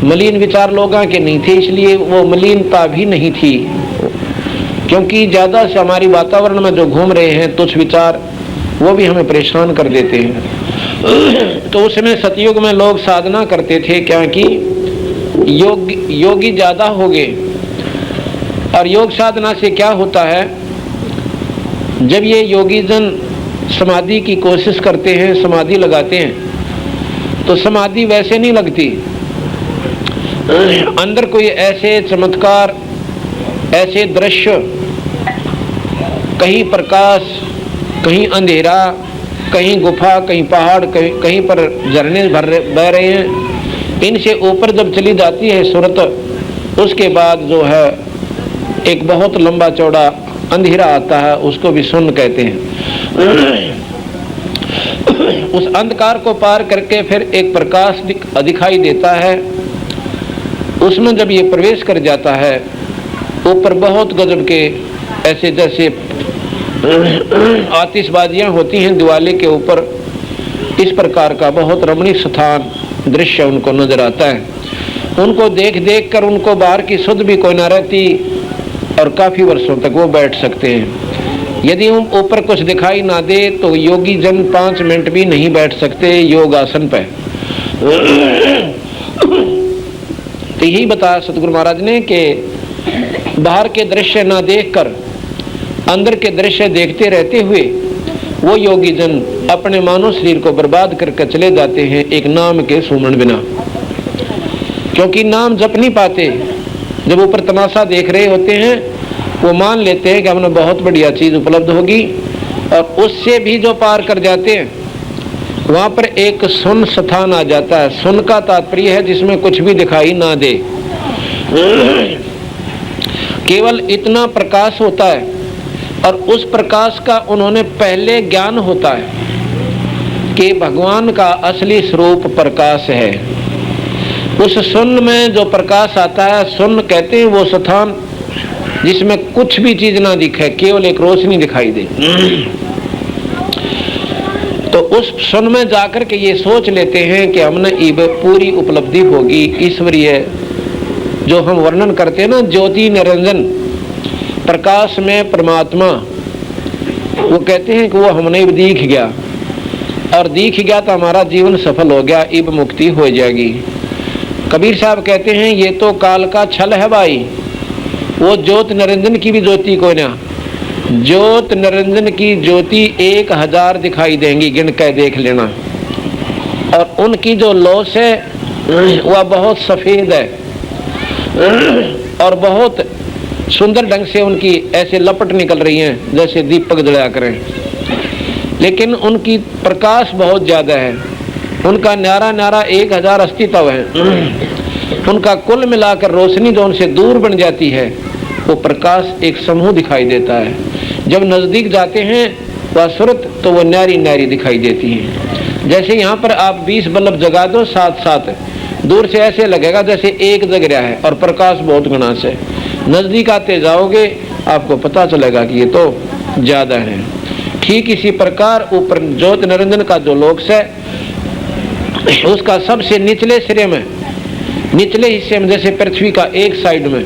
मलिन विचार लोगों के नहीं थे, इसलिए वो मलिनता भी नहीं थी। क्योंकि ज्यादा से हमारी वातावरण में जो घूम रहे हैं तुच्छ विचार, वो भी हमें परेशान कर देते हैं। तो उस समय सतयुग में लोग साधना करते थे, क्या कि योगी ज्यादा हो गए। और योग साधना से क्या होता है, जब ये योगी जन समाधि की कोशिश करते हैं, समाधि लगाते हैं, तो समाधि वैसे नहीं लगती। अंदर कोई ऐसे चमत्कार, ऐसे दृश्य, कहीं प्रकाश, कहीं अंधेरा, कहीं गुफा, कहीं पहाड़, कहीं पर झरने बह रहे हैं, इनसे ऊपर जब चली जाती है सूरत, उसके बाद जो है एक बहुत लंबा चौड़ा अंधेरा आता है, उसको भी सुन्न कहते हैं। उस अंधकार को पार करके फिर एक प्रकाश दिखाई देता है। उसमें जब ये प्रवेश कर जाता है, ऊपर बहुत गजब के ऐसे जैसे आतिशबाजियां होती हैं दिवाली के ऊपर, इस प्रकार का बहुत रमणीक स्थान दृश्य उनको नजर आता है। उनको देख देख कर उनको बाहर की सुध भी कोई ना रहती और काफी वर्षों तक वो बैठ सकते हैं। यदि ऊपर कुछ दिखाई ना दे तो योगी जन 5 मिनट भी नहीं बैठ सकते योग आसन पे। तो यही बताया सतगुरु महाराज ने कि बाहर के दृश्य ना देखकर अंदर के दृश्य देखते रहते हुए वो योगी जन अपने मानव शरीर को बर्बाद करके चले जाते हैं एक नाम के सुमरण बिना, क्योंकि नाम जप नहीं पाते। जब ऊपर तमाशा देख रहे होते हैं वो मान लेते हैं कि हमने बहुत बढ़िया चीज उपलब्ध होगी, और उससे भी जो पार कर जाते हैं वहां पर एक सुन स्थान आ जाता है। सुन का तात्पर्य है जिसमें कुछ भी दिखाई ना दे, केवल इतना प्रकाश होता है, और उस प्रकाश का उन्होंने पहले ज्ञान होता है कि भगवान का असली स्वरूप प्रकाश है। उस सुन में जो प्रकाश आता है, सुन कहते हैं वो स्थान जिसमें कुछ भी चीज ना दिखे, केवल एक रोशनी दिखाई दे। तो उस सुन में जाकर के ये सोच लेते हैं कि हमने इब पूरी उपलब्धि होगी ईश्वरीय, जो हम वर्णन करते हैं ना, ज्योति निरंजन प्रकाश में परमात्मा, वो कहते हैं कि वो हमने इब दिख गया, और दिख गया तो हमारा जीवन सफल हो गया, इब मुक्ति हो जाएगी। कबीर साहब कहते हैं ये तो काल का छल है भाई, वो ज्योत निरंजन की भी ज्योति को ना, ज्योत निरंजन की ज्योति 1000 दिखाई देंगी, गिन के देख लेना, और उनकी जो लौस है वह बहुत सफेद है, और बहुत सुंदर ढंग से उनकी ऐसे लपट निकल रही हैं जैसे दीपक जलाया करें, लेकिन उनकी प्रकाश बहुत ज्यादा है, उनका न्यारा न्यारा 1000 अस्तित्व है। उनका कुल मिलाकर रोशनी जो उनसे दूर बन जाती है वो प्रकाश एक समूह दिखाई देता है। जब नजदीक जाते हैं वह सूरत तो वो न्यारी न्यारी दिखाई देती है। जैसे यहाँ पर आप 20 बल्ब जगा दो साथ साथ, दूर से ऐसे लगेगा जैसे एक जग रहा है, और प्रकाश बहुत घना से। नजदीक आते जाओगे आपको पता चलेगा कि ये तो ज्यादा है। ठीक इसी प्रकार ऊपर ज्योत निरंजन का जो लोक्स है उसका सबसे निचले सिरे में, निचले हिस्से में, जैसे पृथ्वी का एक साइड में,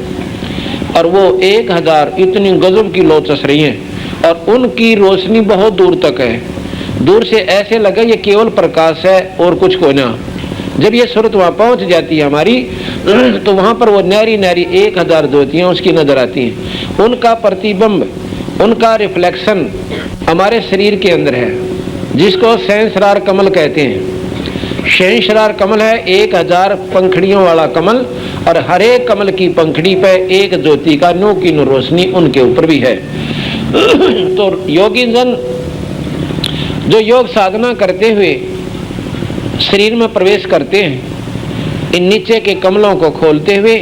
और वो 1000 इतनी गजब की लौ चस रही है, और उनकी रोशनी बहुत दूर तक है। दूर से ऐसे लगे ये केवल प्रकाश है और कुछ कोई ना। जब ये सूरत वहां पहुंच जाती है हमारी, तो वहां पर वो न्यारी न्यारी 1000 ज्योतियां उसकी नजर आती हैं। उनका प्रतिबिंब, उनका रिफ्लेक्शन हमारे शरीर के अंदर है, जिसको सहस्रार कमल कहते हैं। सहस्रार कमल है 1000 पंखड़ियों वाला कमल, और हर एक कमल की पंखड़ी पे एक ज्योति का नो की नो रोशनी उनके ऊपर भी है। तो योगी जन जो योग साधना करते हुए शरीर में प्रवेश करते हैं, इन नीचे के कमलों को खोलते हुए,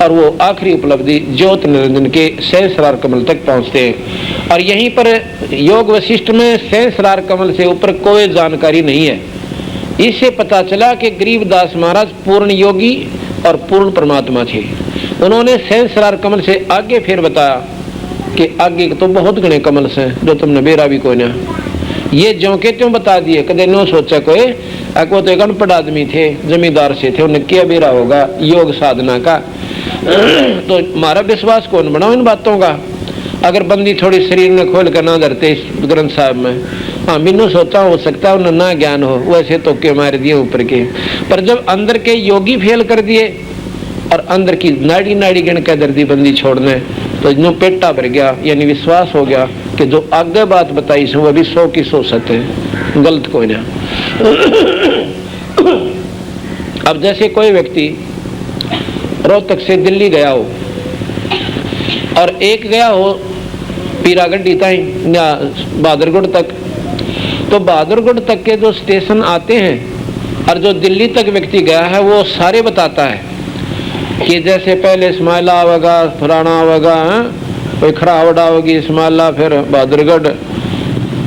और वो आखिरी उपलब्धि ज्योत निरंजन के सहस्रार कमल तक पहुंचते हैं। और यहीं पर योग वशिष्ठ में सहस्रार कमल से ऊपर कोई जानकारी नहीं है। इससे पता चला कि गरीबदास महाराज पूर्ण योगी और पूर्ण परमात्मा थे। उन्होंने सहस्रार कमल से आगे फिर बताया कि आगे तो बहुत घने कमल से जो तुमने बेरा भी कोई ना, ये ज्यों के त्यों बता दिए। कदे नो सोचा कोई, वो तो एक अनपढ़ आदमी थे, जमींदार से थे, उन्हें क्या बेरा होगा योग साधना का। तो हमारा विश्वास कौन बनाओ इन बातों का। अगर बंदी थोड़ी शरीर में खोल कर ना धरते इस ग्रंथ साहब में, हाँ बिन्नू सोचा हो सकता है उन्हें ना ज्ञान हो, वैसे तो के मार दिए ऊपर के। पर जब अंदर के योगी फेल कर दिए और अंदर की नाड़ी नाड़ी गिन के दर्दी बंदी छोड़ने, तो जो पेटा भर गया, यानी विश्वास हो गया कि जो आगे बात बताई सो वह भी 100 की 100 सत्य है, गलत कोई ना। अब जैसे कोई व्यक्ति रोहतक से दिल्ली गया हो, और एक गया हो पीरागढ़ी तक या बहादुरगढ़ तक, तो बहादुरगढ़ तक के जो स्टेशन आते हैं और जो दिल्ली तक व्यक्ति गया है वो सारे बताता है कि जैसे पहले इस्माइला आवेगा, फलाना आवेगा, कोई खरावड़ा होगी, इस्माइला, फिर बहादुरगढ़,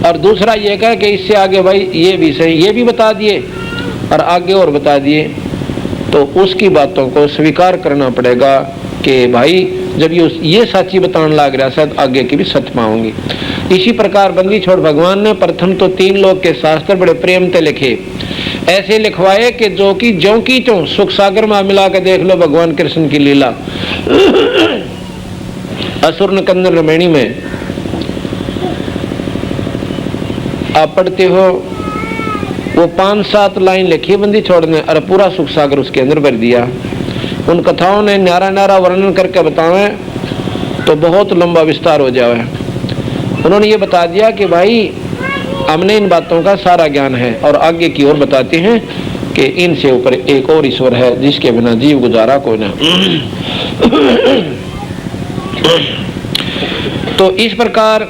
और दूसरा ये कहे कि इससे आगे भाई ये भी सही, ये भी बता दिए और आगे और बता दिए। तो उसकी बातों को स्वीकार करना पड़ेगा कि भाई जब ये सच्ची बताने लग रहा शायद आगे की भी सच पाऊंगी। इसी प्रकार बंदी छोड़ भगवान ने प्रथम तो 3 लोक के शास्त्र बड़े प्रेम से लिखे, ऐसे लिखवाए कि जो की ज्यों की त्यों सुख सागर में मिला के देख लो भगवान कृष्ण की लीला। असुर नकंदन रमैणी में आप पढ़ते हो वो 5-7 लाइन लिखी बंदी छोड़ने और पूरा सुख सागर उसके अंदर भर दिया। उन कथाओं ने न्यारा न्यारा वर्णन करके बतावे तो बहुत लंबा विस्तार हो जाए। उन्होंने ये बता दिया कि भाई हमने इन बातों का सारा ज्ञान है, और आगे की ओर बताते हैं कि इनसे ऊपर एक और ईश्वर है जिसके बिना जीव गुजारा कोई ना। तो इस प्रकार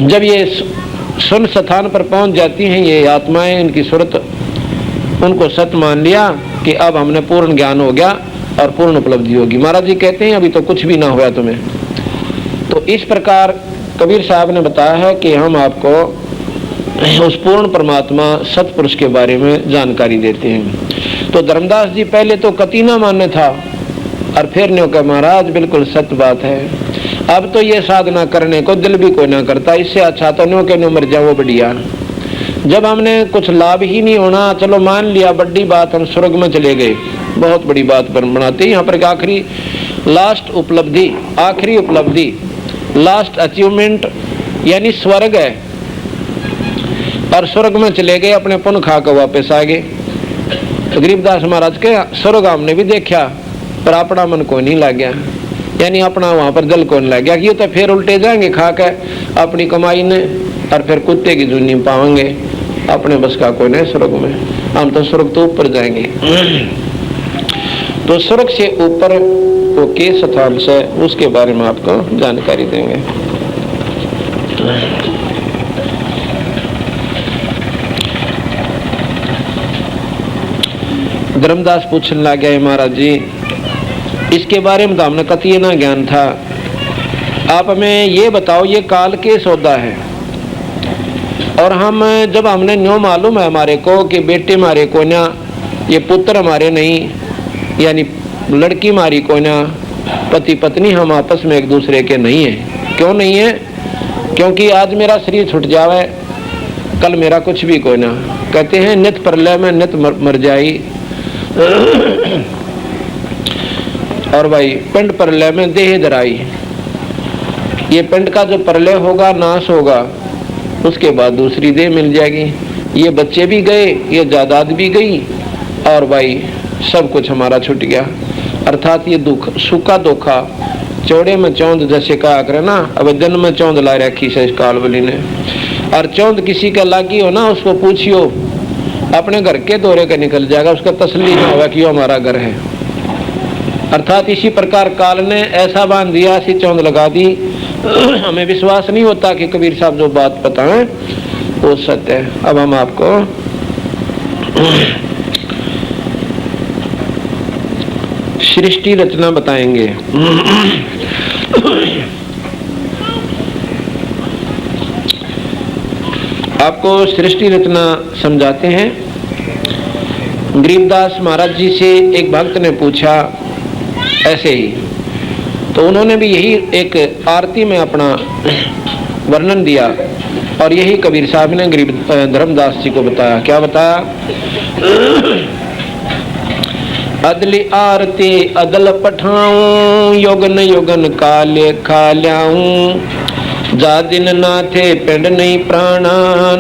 जब ये सुन स्थान पर पहुंच जाती हैं ये आत्माएं, इनकी सूरत, उनको सत्य मान लिया कि अब हमने पूर्ण ज्ञान हो गया और पूर्ण उपलब्धि होगी। महाराज जी कहते हैं अभी तो कुछ भी ना हुआ तुम्हें। तो इस प्रकार कबीर साहब ने बताया है कि हम आपको उस पूर्ण परमात्मा सतपुरुष के बारे में जानकारी देते हैं। तो धर्मदास जी पहले तो कति ना माने था, और फिर ने कहा महाराज बिल्कुल सत्य बात है, अब तो ये साधना करने को दिल भी कोई ना करता, इससे अच्छा तो न्यों के न्यों मर जाओ बढ़िया। जब हमने कुछ लाभ ही नहीं होना, चलो मान लिया बड़ी बात, हम स्वर्ग में चले गए, बहुत बड़ी बात पर बनाते हैं यहाँ पर। आखिरी लास्ट उपलब्धि, आखिरी उपलब्धि, लास्ट अचीवमेंट यानी स्वर्ग है, और स्वर्ग में चले गए, अपने पुण्य खा कर वापस आ गए। तो गरीबदास महाराज के स्वर्ग हमने भी देखा पर अपना मन को नहीं लग गया, यानी अपना वहां पर दिल को नहीं लग गया कि ये तो फिर उल्टे जाएंगे खा के अपनी कमाई ने, और फिर कुत्ते की जूनी पाएंगे, अपने बस का कोई नहीं स्वर्ग में, हम तो स्वर्ग तो ऊपर जाएंगे। तो स्वर्ग से ऊपर वो किस स्थान से, उसके बारे में आपको जानकारी देंगे। धर्मदास पूछने लग गया महाराज जी इसके बारे में तो हमने कति ना ज्ञान था, आप हमें ये बताओ ये काल के सौदा है, और हम जब हमने न्यों मालूम है हमारे को कि बेटे हमारे को ना, ये पुत्र हमारे नहीं, यानी लड़की हमारी को ना, पति पत्नी हम आपस में एक दूसरे के नहीं है। क्यों नहीं है? क्योंकि आज मेरा शरीर छूट जावे, कल मेरा कुछ भी कोई ना। कहते हैं नित प्रलय में नित मर जाई, और भाई पिंड प्रलय में देह धराई। ये पिंड का जो प्रलय होगा, नाश होगा, उसके बाद दूसरी देह मिल जाएगी। ये बच्चे भी गए, ये जायदाद भी गई, और भाई सब कुछ हमारा छूट गया। अर्थात ये दुख सूखा धोखा, चौड़े में चौंद जैसे कहा करे ना, अब जन्म में चौंद ला रखी से इस कालबली ने, और चौंद किसी का लागी हो ना, उसको पूछियो अपने घर के दौरे का निकल जाएगा, उसका तसल्ली ना होगा कि वो हमारा घर है। अर्थात इसी प्रकार काल ने ऐसा बांध दिया, ऐसी चौंद लगा दी, हमें विश्वास नहीं होता कि कबीर साहब जो बात बताएं वो सत्य है। अब हम आपको सृष्टि रचना बताएंगे। आपको सृष्टि रचना समझाते हैं। गरीबदास महाराज जी से एक भक्त ने पूछा ऐसे ही, तो उन्होंने भी यही एक आरती में अपना वर्णन दिया, और यही कबीर साहब ने गरीब धर्मदास जी को बताया। क्या बताया? अदली आरती अदल पठाऊं, योगन योगन काले खा ल्याऊं, जा दिन ना थे पिंड नहीं प्राणा,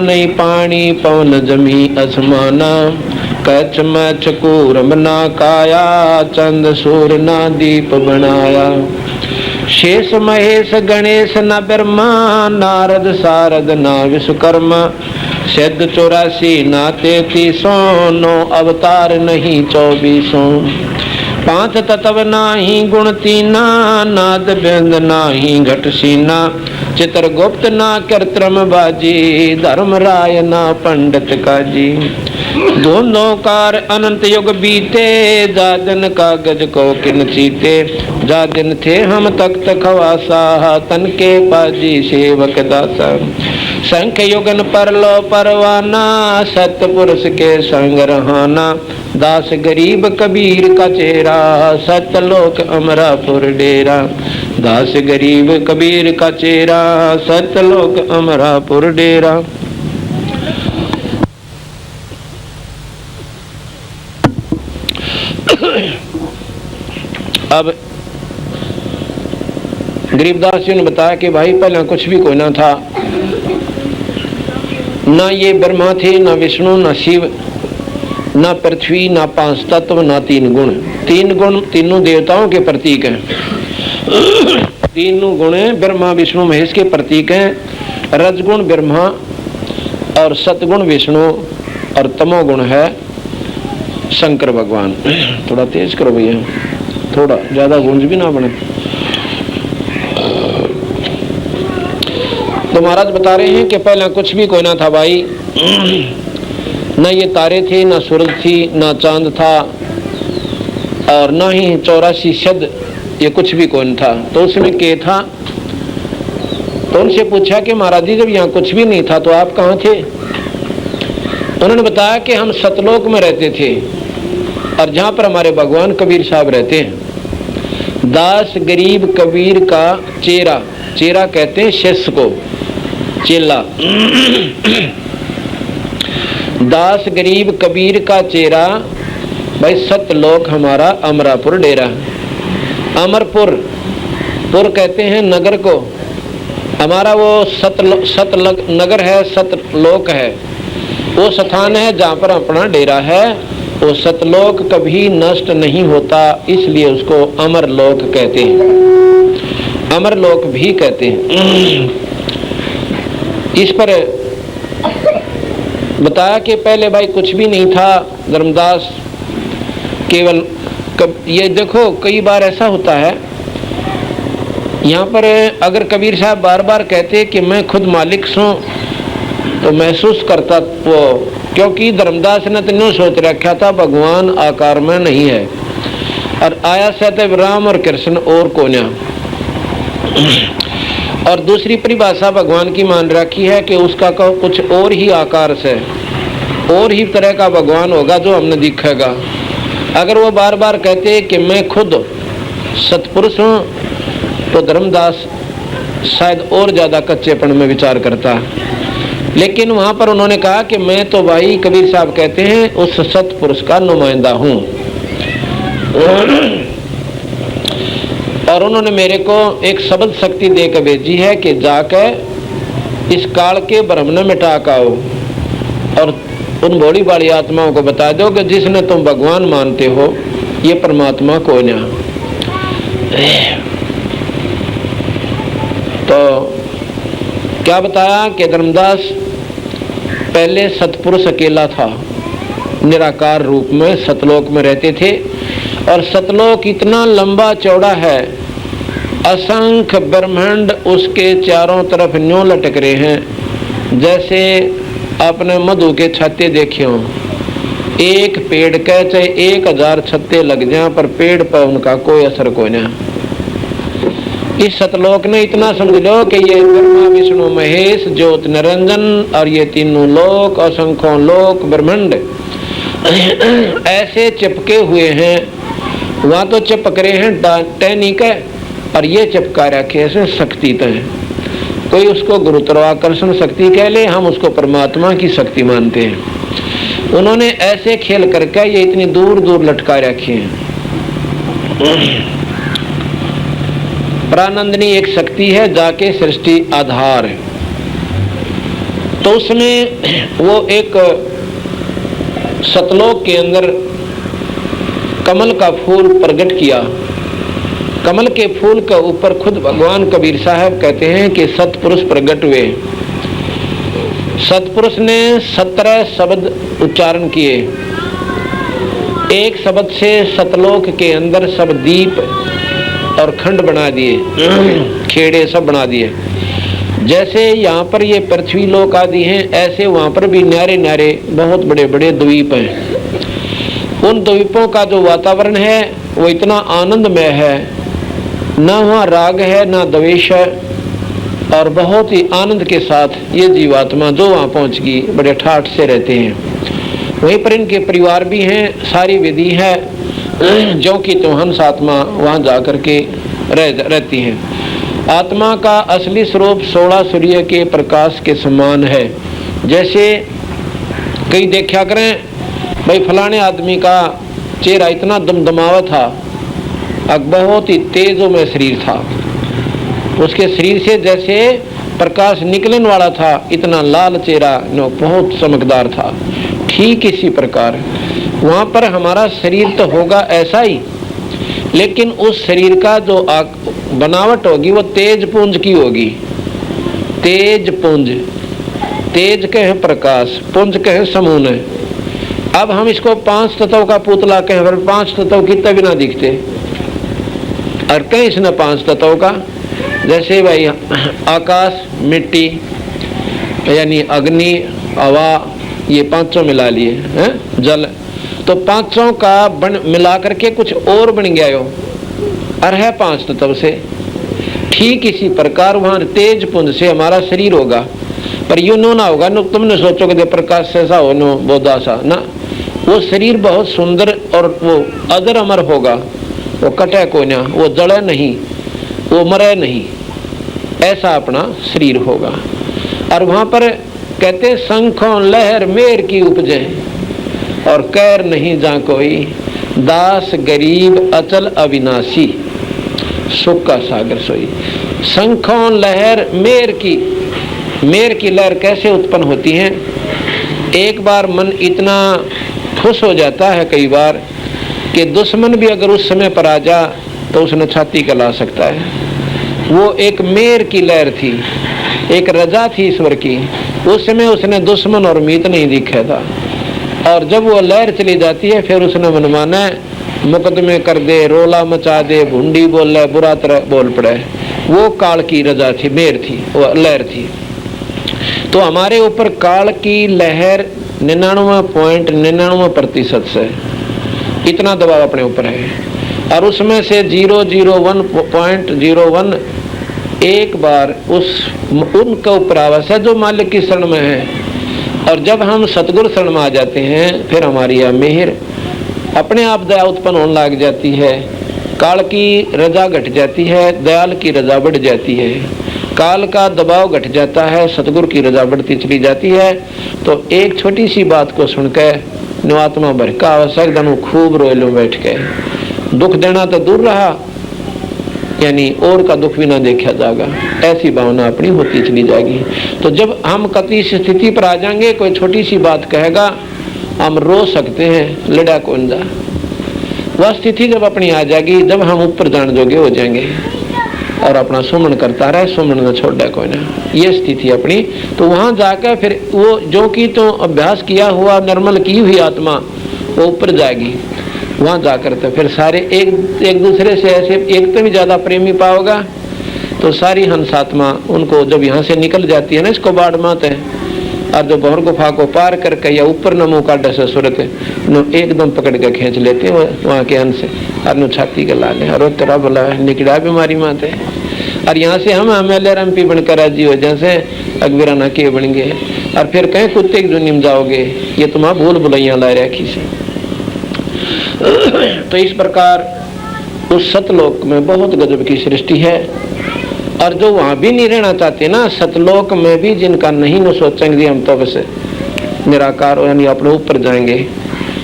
नहीं पानी पवन जमी असमाना, कच मैच कूरम ना काया, चंद सूर ना दीप बनाया, शेष महेश गणेश न ब्रह्मा, नारद सारद ना विश्वकर्मा, सिद्ध 84 ना 33, 9 अवतार नहीं 24, 5 तत्व नाही गुण तीना, नाद बिंद नाही घट सीना, चित्रगुप्त ना कृत्रिम बाजी, धर्म राय ना पंडित काजी, दोनों कार अनंत युग बीते, जा दिन कागज को किन चीते, जा दिन थे हम तख्त खवासा, तन के पाजी सेवक दासा, संख्य युगन परलो परवाना, सत्य पुरुष के संग रहाना, दास गरीब कबीर का चेहरा, सत्यलोक अमरापुर डेरा, दास गरीब कबीर का चेहरा, सत्यलोक अमरापुर डेरा। अब गरीबदास जी ने बताया कि भाई पहले कुछ भी कोई ना था, ना ये ब्रह्मा थे, ना विष्णु, ना शिव, ना पृथ्वी, ना पांच तत्व, ना तीन गुण। तीन गुण तीनों देवताओं के प्रतीक हैं। तीनों गुण ब्रह्मा विष्णु महेश के प्रतीक हैं। रजगुण ब्रह्मा और सतगुण विष्णु और तमोगुण है शंकर भगवान। थोड़ा तेज करो भैया, थोड़ा ज्यादा गूंज भी ना बने। तो महाराज बता रहे हैं कि पहले कुछ भी कोई ना था भाई। न ये तारे थे, ना सूरज थी, ना चांद था, और ना ही 84 शब्द, ये कुछ भी कौन था। तो उसमें के था। तो उनसे पूछा कि महाराज जी जब यहाँ कुछ भी नहीं था तो आप कहाँ थे? उन्होंने बताया कि हम सतलोक में रहते थे और जहाँ पर हमारे भगवान कबीर साहब रहते हैं। दास गरीब कबीर का चेरा, चेरा कहते हैं शिष्य को, चेला। दास गरीब कबीर का चेरा, भाई सतलोक हमारा अमरापुर डेरा। अमरपुर, पुर कहते हैं नगर को, हमारा वो सतलग नगर है, सतलोक है, वो स्थान है जहाँ पर अपना डेरा है। वो सतलोक कभी नष्ट नहीं होता, इसलिए उसको अमरलोक कहते हैं, अमरलोक भी कहते हैं। इस पर बताया कि पहले भाई कुछ भी नहीं था धर्मदास, केवल ये देखो कई बार ऐसा होता है यहाँ पर, अगर कबीर साहब बार बार कहते कि मैं खुद मालिक हूँ तो महसूस करता वो, क्योंकि धर्मदास ने तो यूँ सोच रखा था भगवान आकार में नहीं है और आया सदैव राम और कृष्ण और कोन्या। और दूसरी परिभाषा भगवान की मान रखी है कि उसका कुछ और ही आकार से और ही तरह का भगवान होगा जो हमने दिखेगा। अगर वो बार बार कहते कि मैं खुद सतपुरुष हूँ तो धर्मदास शायद और ज़्यादा कच्चेपन में विचार करता। लेकिन वहाँ पर उन्होंने कहा कि मैं तो भाई कबीर साहब कहते हैं उस सतपुरुष का नुमाइंदा हूँ। और उन्होंने मेरे को एक शब्द शक्ति दे कर भेजी है कि जाके इस काल के भ्रम न मिटा काओ और उन भोली भाली आत्माओं को बता दो कि जिसने तुम भगवान मानते हो ये परमात्मा कोई ना। तो क्या बताया कि धर्मदास पहले सतपुरुष अकेला था, निराकार रूप में सतलोक में रहते थे। और सतलोक इतना लंबा चौड़ा है, असंख्य ब्रह्मांड उसके चारों तरफ न्यों लटक रहे हैं। जैसे आपने मधु के छत्ते देखे हो, एक पेड़ के चाहे 1000 छत्ते लग जाए पर पेड़ पर उनका कोई असर कोई नहीं। इस सतलोक ने इतना समझ लो कि ये ब्रह्मा विष्णु महेश ज्योत निरंजन और ये तीनों लोक असंख्यों लोक ब्रह्मांड ऐसे चिपके हुए हैं। वहाँ तो चिपक रहे हैं टहनी के, और ये चिपका रखे ऐसे शक्ति तो है। कोई उसको गुरुत्वाकर्षण शक्ति कह ले, हम उसको परमात्मा की शक्ति मानते हैं। उन्होंने ऐसे खेल करके ये इतनी दूर दूर लटका रखे हैं। प्रानंदनी एक शक्ति है जाके सृष्टि आधार है। तो उसमें वो एक सतलोक के अंदर कमल का फूल प्रकट किया। कमल के फूल के ऊपर खुद भगवान कबीर साहब कहते हैं कि सतपुरुष प्रकट हुए। सतपुरुष ने 17 शब्द उच्चारण किए। एक शब्द से सतलोक के अंदर सब दीप और खंड बना दिए, खेड़े सब बना दिए। जैसे यहाँ पर ये पृथ्वी लोक आदि हैं, ऐसे वहाँ पर भी न्यारे न्यारे बहुत बड़े बड़े द्वीप हैं। उन द्वीपों का जो वातावरण है वो इतना आनंदमय है, ना वहाँ राग है ना द्वेष है, और बहुत ही आनंद के साथ ये जीवात्मा जो वहाँ पहुँच गई बड़े ठाठ से रहते हैं। वहीं पर इनके परिवार भी हैं, सारी विधि है, जो कि तो हंस आत्मा वहाँ जा कर के रहती हैं। आत्मा का असली स्वरूप 16 सूर्य के प्रकाश के समान है। जैसे कई देखा करें भाई फलाने आदमी का चेहरा इतना दमदमावा था, अब बहुत ही तेजों में शरीर था, उसके शरीर से जैसे प्रकाश निकलने वाला था, इतना लाल चेहरा नो बहुत चमकदार था। ठीक इसी प्रकार वहां पर हमारा शरीर तो होगा ऐसा ही, लेकिन उस शरीर का जो बनावट होगी वो तेज पुंज की होगी। तेज पुंज, तेज कहे प्रकाश, पुंज कहे समून। अब हम इसको 5 तत्व का पुतला कहे, पर 5 तत्व कितने भी ना दिखते, और कहीं इसने 5 तत्व का, जैसे भाई आकाश, मिट्टी यानी अग्नि, हवा, ये पांचों मिला लिए हैं, जल, तो पांचों का बन मिला करके कुछ और बन गया हो, और है 5 तत्व से। ठीक इसी प्रकार वहां तेज पुंज से हमारा शरीर होगा, पर यूं नो ना होगा नो तुमने सोचोगे प्रकाश से ऐसा हो नो बोधा सा ना, वो शरीर बहुत सुंदर और वो अजर अमर होगा, वो कटे को ना, वो जड़े नहीं, वो मरे नहीं, ऐसा अपना शरीर होगा। और वहां पर कहते शंखों लहर मेर की उपजे, और कैर नहीं जा कोई, दास गरीब अचल अविनाशी, सुख का सागर सोई। शंखों लहर मेर की लहर कैसे उत्पन्न होती है? एक बार मन इतना खुश हो जाता है कई बार कि दुश्मन भी अगर उस समय पर आ जा तो उसने छाती गला सकता है। वो एक मेर की लहर थी, एक रजा थी ईश्वर की। उस समय उसने दुश्मन और मीत नहीं दिखा था, और जब वो लहर चली जाती है फिर उसने मनमाना मुकदमे कर दे, रोला मचा दे, भुंडी बोले, बुरा तरह बोल पड़े। वो काल की रजा थी, मेर थी, वो लहर थी। तो हमारे ऊपर काल की लहर 99.99% से इतना दबाव अपने ऊपर है, और उसमें से 0.01 एक बार उनके ऊपर आवास है जो मालिक की शरण में है। और जब हम सतगुरु शरण में आ जाते हैं फिर हमारी यह मेहर अपने आप दया उत्पन्न होने लग जाती है। काल की रजा घट जाती है, दयाल की रजा बढ़ जाती है। काल का दबाव घट जाता है, सतगुरु की रजा बढ़ती चली जाती है। तो एक छोटी सी बात को सुनकर आत्मा भर का आवश्यक धनु खूब रोए लो बैठ के, दुख देना तो दूर रहा, यानी और का दुख भी ना देखा जाएगा, ऐसी भावना अपनी होती चली जाएगी। तो जब हम कति स्थिति पर आ जाएंगे, कोई छोटी सी बात कहेगा हम रो सकते हैं, लड़ा कौन जा। वह स्थिति जब अपनी आ जाएगी, जब हम ऊपर जान जोगे हो जाएंगे और अपना सुमन करता रहे, सुमन न छोड़ा कोई ना, ये स्थिति अपनी। तो वहां जाकर फिर वो जो कि तो अभ्यास किया हुआ निर्मल की हुई आत्मा वो ऊपर जाएगी। वहां जाकर तो फिर सारे एक दूसरे से ऐसे एक तो भी ज्यादा प्रेमी पाओगा। तो सारी हंसात्मा उनको जब यहाँ से निकल जाती है ना, इसको बाढ़ मात है, और जो भंवर गुफा को पार करके या ऊपर नमो का डस सूरत नो एकदम पकड़ के खींच लेते हैं वहाँ के अंश से, और नो छाती के ला ले, और तेरा बोला निकड़ा बीमारी मात है। और यहाँ से हम MLRMP बनकर राजी हो जैसे अकबराना के बन गए, और फिर कहीं कुत्ते की दुनिया में जाओगे, ये तुम्हारा भूल भुलैया ला रखी से। तो इस प्रकार उस सतलोक में बहुत गजब की सृष्टि है। और जो वहां भी नहीं रहना चाहते ना, सतलोक में भी जिनका नहीं न सोचेंगे हम तो बस निराकार यानी अपने ऊपर जाएंगे,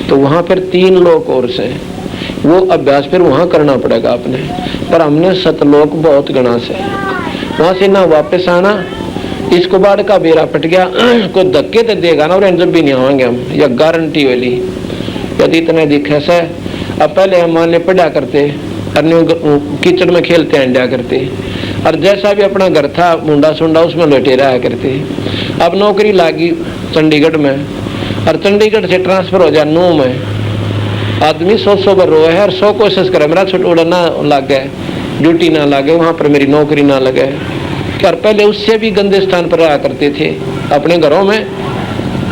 तो वहां फिर 3 लोक और से वो अभ्यास फिर वहां करना पड़ेगा अपने। पर हमने सतलोक बहुत गणा से वहां से ना वापस आना, इसको बाढ़ का बेरा पट गया, कोई धक्के तो देगा ना, और जब भी नहीं आएंगे हम, या गारंटी वाली यदि इतने दिखे से। अब पहले हम माने पढ़ा करते, कीचड़ में खेलते अंडा करते, और जैसा भी अपना घर था मुंडा सुंडा उसमें लौटे रहा करते। अब नौकरी लागी चंडीगढ़ में, और चंडीगढ़ से ट्रांसफर हो जाए नू में। आदमी 100 बार रोए है और 100 कोशिश करे मेरा छुटोड़ा ना लगे, ड्यूटी ना लगे, वहां पर मेरी नौकरी ना लगे। और पहले उससे भी गंदे स्थान पर रहा करते थे अपने घरों में।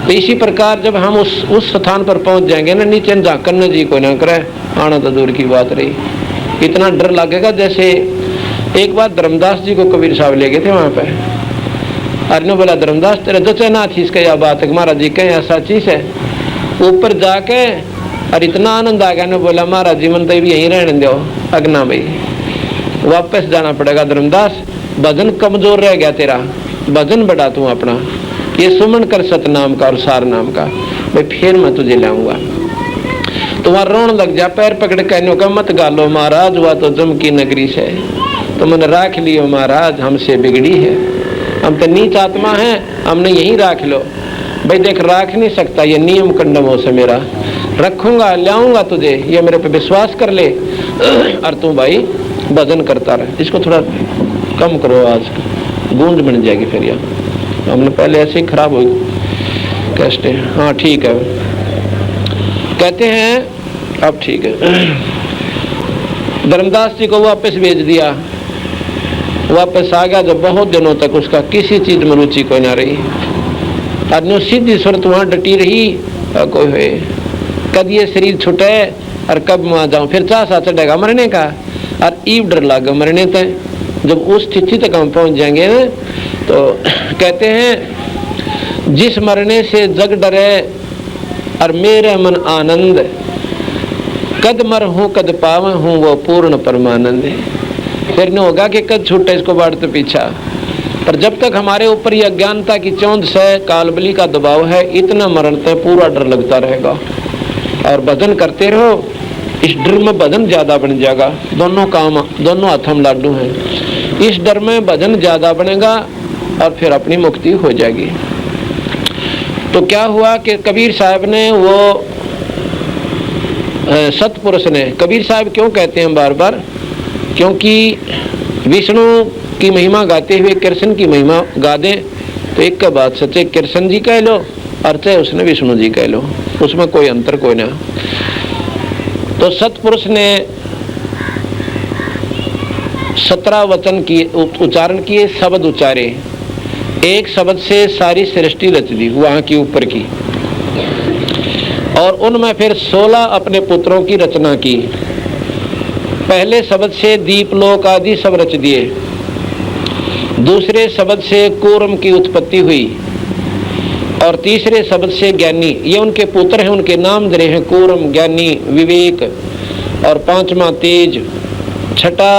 तो इसी प्रकार जब हम उस स्थान पर पहुंच जाएंगे ना, नीचे झांकने जी को ना करे, आना तो दूर की बात रही। इतना डर लगेगा जैसे एक बार धर्मदास जी को कबीर साहब ले गए थे वहां पे, और ने बोला धर्मदास तेरे जचे ना थी इसका यह बात है, महाराज जी कहें ऐसा चीज है। ऊपर जाके और इतना आनंद आ गया, ने बोला महाराज जी मन तो भी यहीं रहने दो, अगना भाई वापस जाना पड़ेगा धर्मदास, भजन कमजोर रह गया तेरा, भजन बढ़ा तू अपना, ये सुमन कर सतनाम का और सार नाम का, भाई फिर मैं तुझे लाऊंगा। तो वहां रोन लग जा, पैर पकड़ कहने का मत गालो महाराज, हुआ तो जम की नगरी से, तो मैंने राख लियो महाराज हमसे बिगड़ी है। हम तो नीच आत्मा है, हमने यहीं राख लो। भाई देख, राख नहीं सकता, ये नियम कंडमों से मेरा, रखूंगा लाऊंगा तुझे, ये मेरे पे विश्वास कर ले और तू भाई भजन करता रहे। इसको थोड़ा कम करो, आज गूंज बन जाएगी फिर। यह हमने पहले ऐसे ही खराब हो कैसे। हाँ ठीक है, कहते हैं अब ठीक है। धर्मदास जी को वापस भेज दिया, वापस आ गया। जब बहुत दिनों तक उसका किसी चीज में रुचि कोई ना रही, और सीधी सूरत वहां डटी रही, कोई हुए कब ये शरीर छुटे और कब वहां जाऊं, फिर चाह चढ़ेगा मरने का, और ईव डर लगा मरने तक। जब उस स्थिति तक हम पहुंच जाएंगे ना, तो कहते हैं जिस मरने से जग डरे और मेरे मन आनंद, कद मर हूं कद पाव हूं वो पूर्ण परमानंद। फिर नहीं होगा कि कद छूटे इसको बढ़ते पीछा, पर जब तक हमारे ऊपर यह अज्ञानता की चौंध से कालबली का दबाव है, इतना मरण तक पूरा डर लगता रहेगा। और भजन करते रहो, इस डर में भजन ज्यादा बन जाएगा। दोनों काम, दोनों हाथ हम लाडू हैं, इस डर में भजन ज्यादा बनेगा और फिर अपनी मुक्ति हो जाएगी। तो क्या हुआ कि कबीर साहब ने, वो सतपुरुष ने, कबीर साहब क्यों कहते हैं बार बार, क्योंकि विष्णु की महिमा गाते हुए कृष्ण की महिमा गा दें तो एक का बात सच्चे कृष्ण जी कह लो और चाहे उसने विष्णु जी कह लो, उसमें कोई अंतर कोई ना। तो सतपुरुष ने 17 वचन किए, उच्चारण किए, शब्द उच्चारे। एक शब्द से सारी सृष्टि रच दी वहां की ऊपर की, और उनमें फिर 16 अपने पुत्रों की रचना की। पहले शब्द से दीपलोक आदि सब रच दिए, दूसरे शब्द से कूर्म की उत्पत्ति हुई, और तीसरे शब्द से ज्ञानी, ये उनके पुत्र हैं, उनके नाम धरे हैं कूर्म, ज्ञानी, विवेक, और 5वां तेज, छठा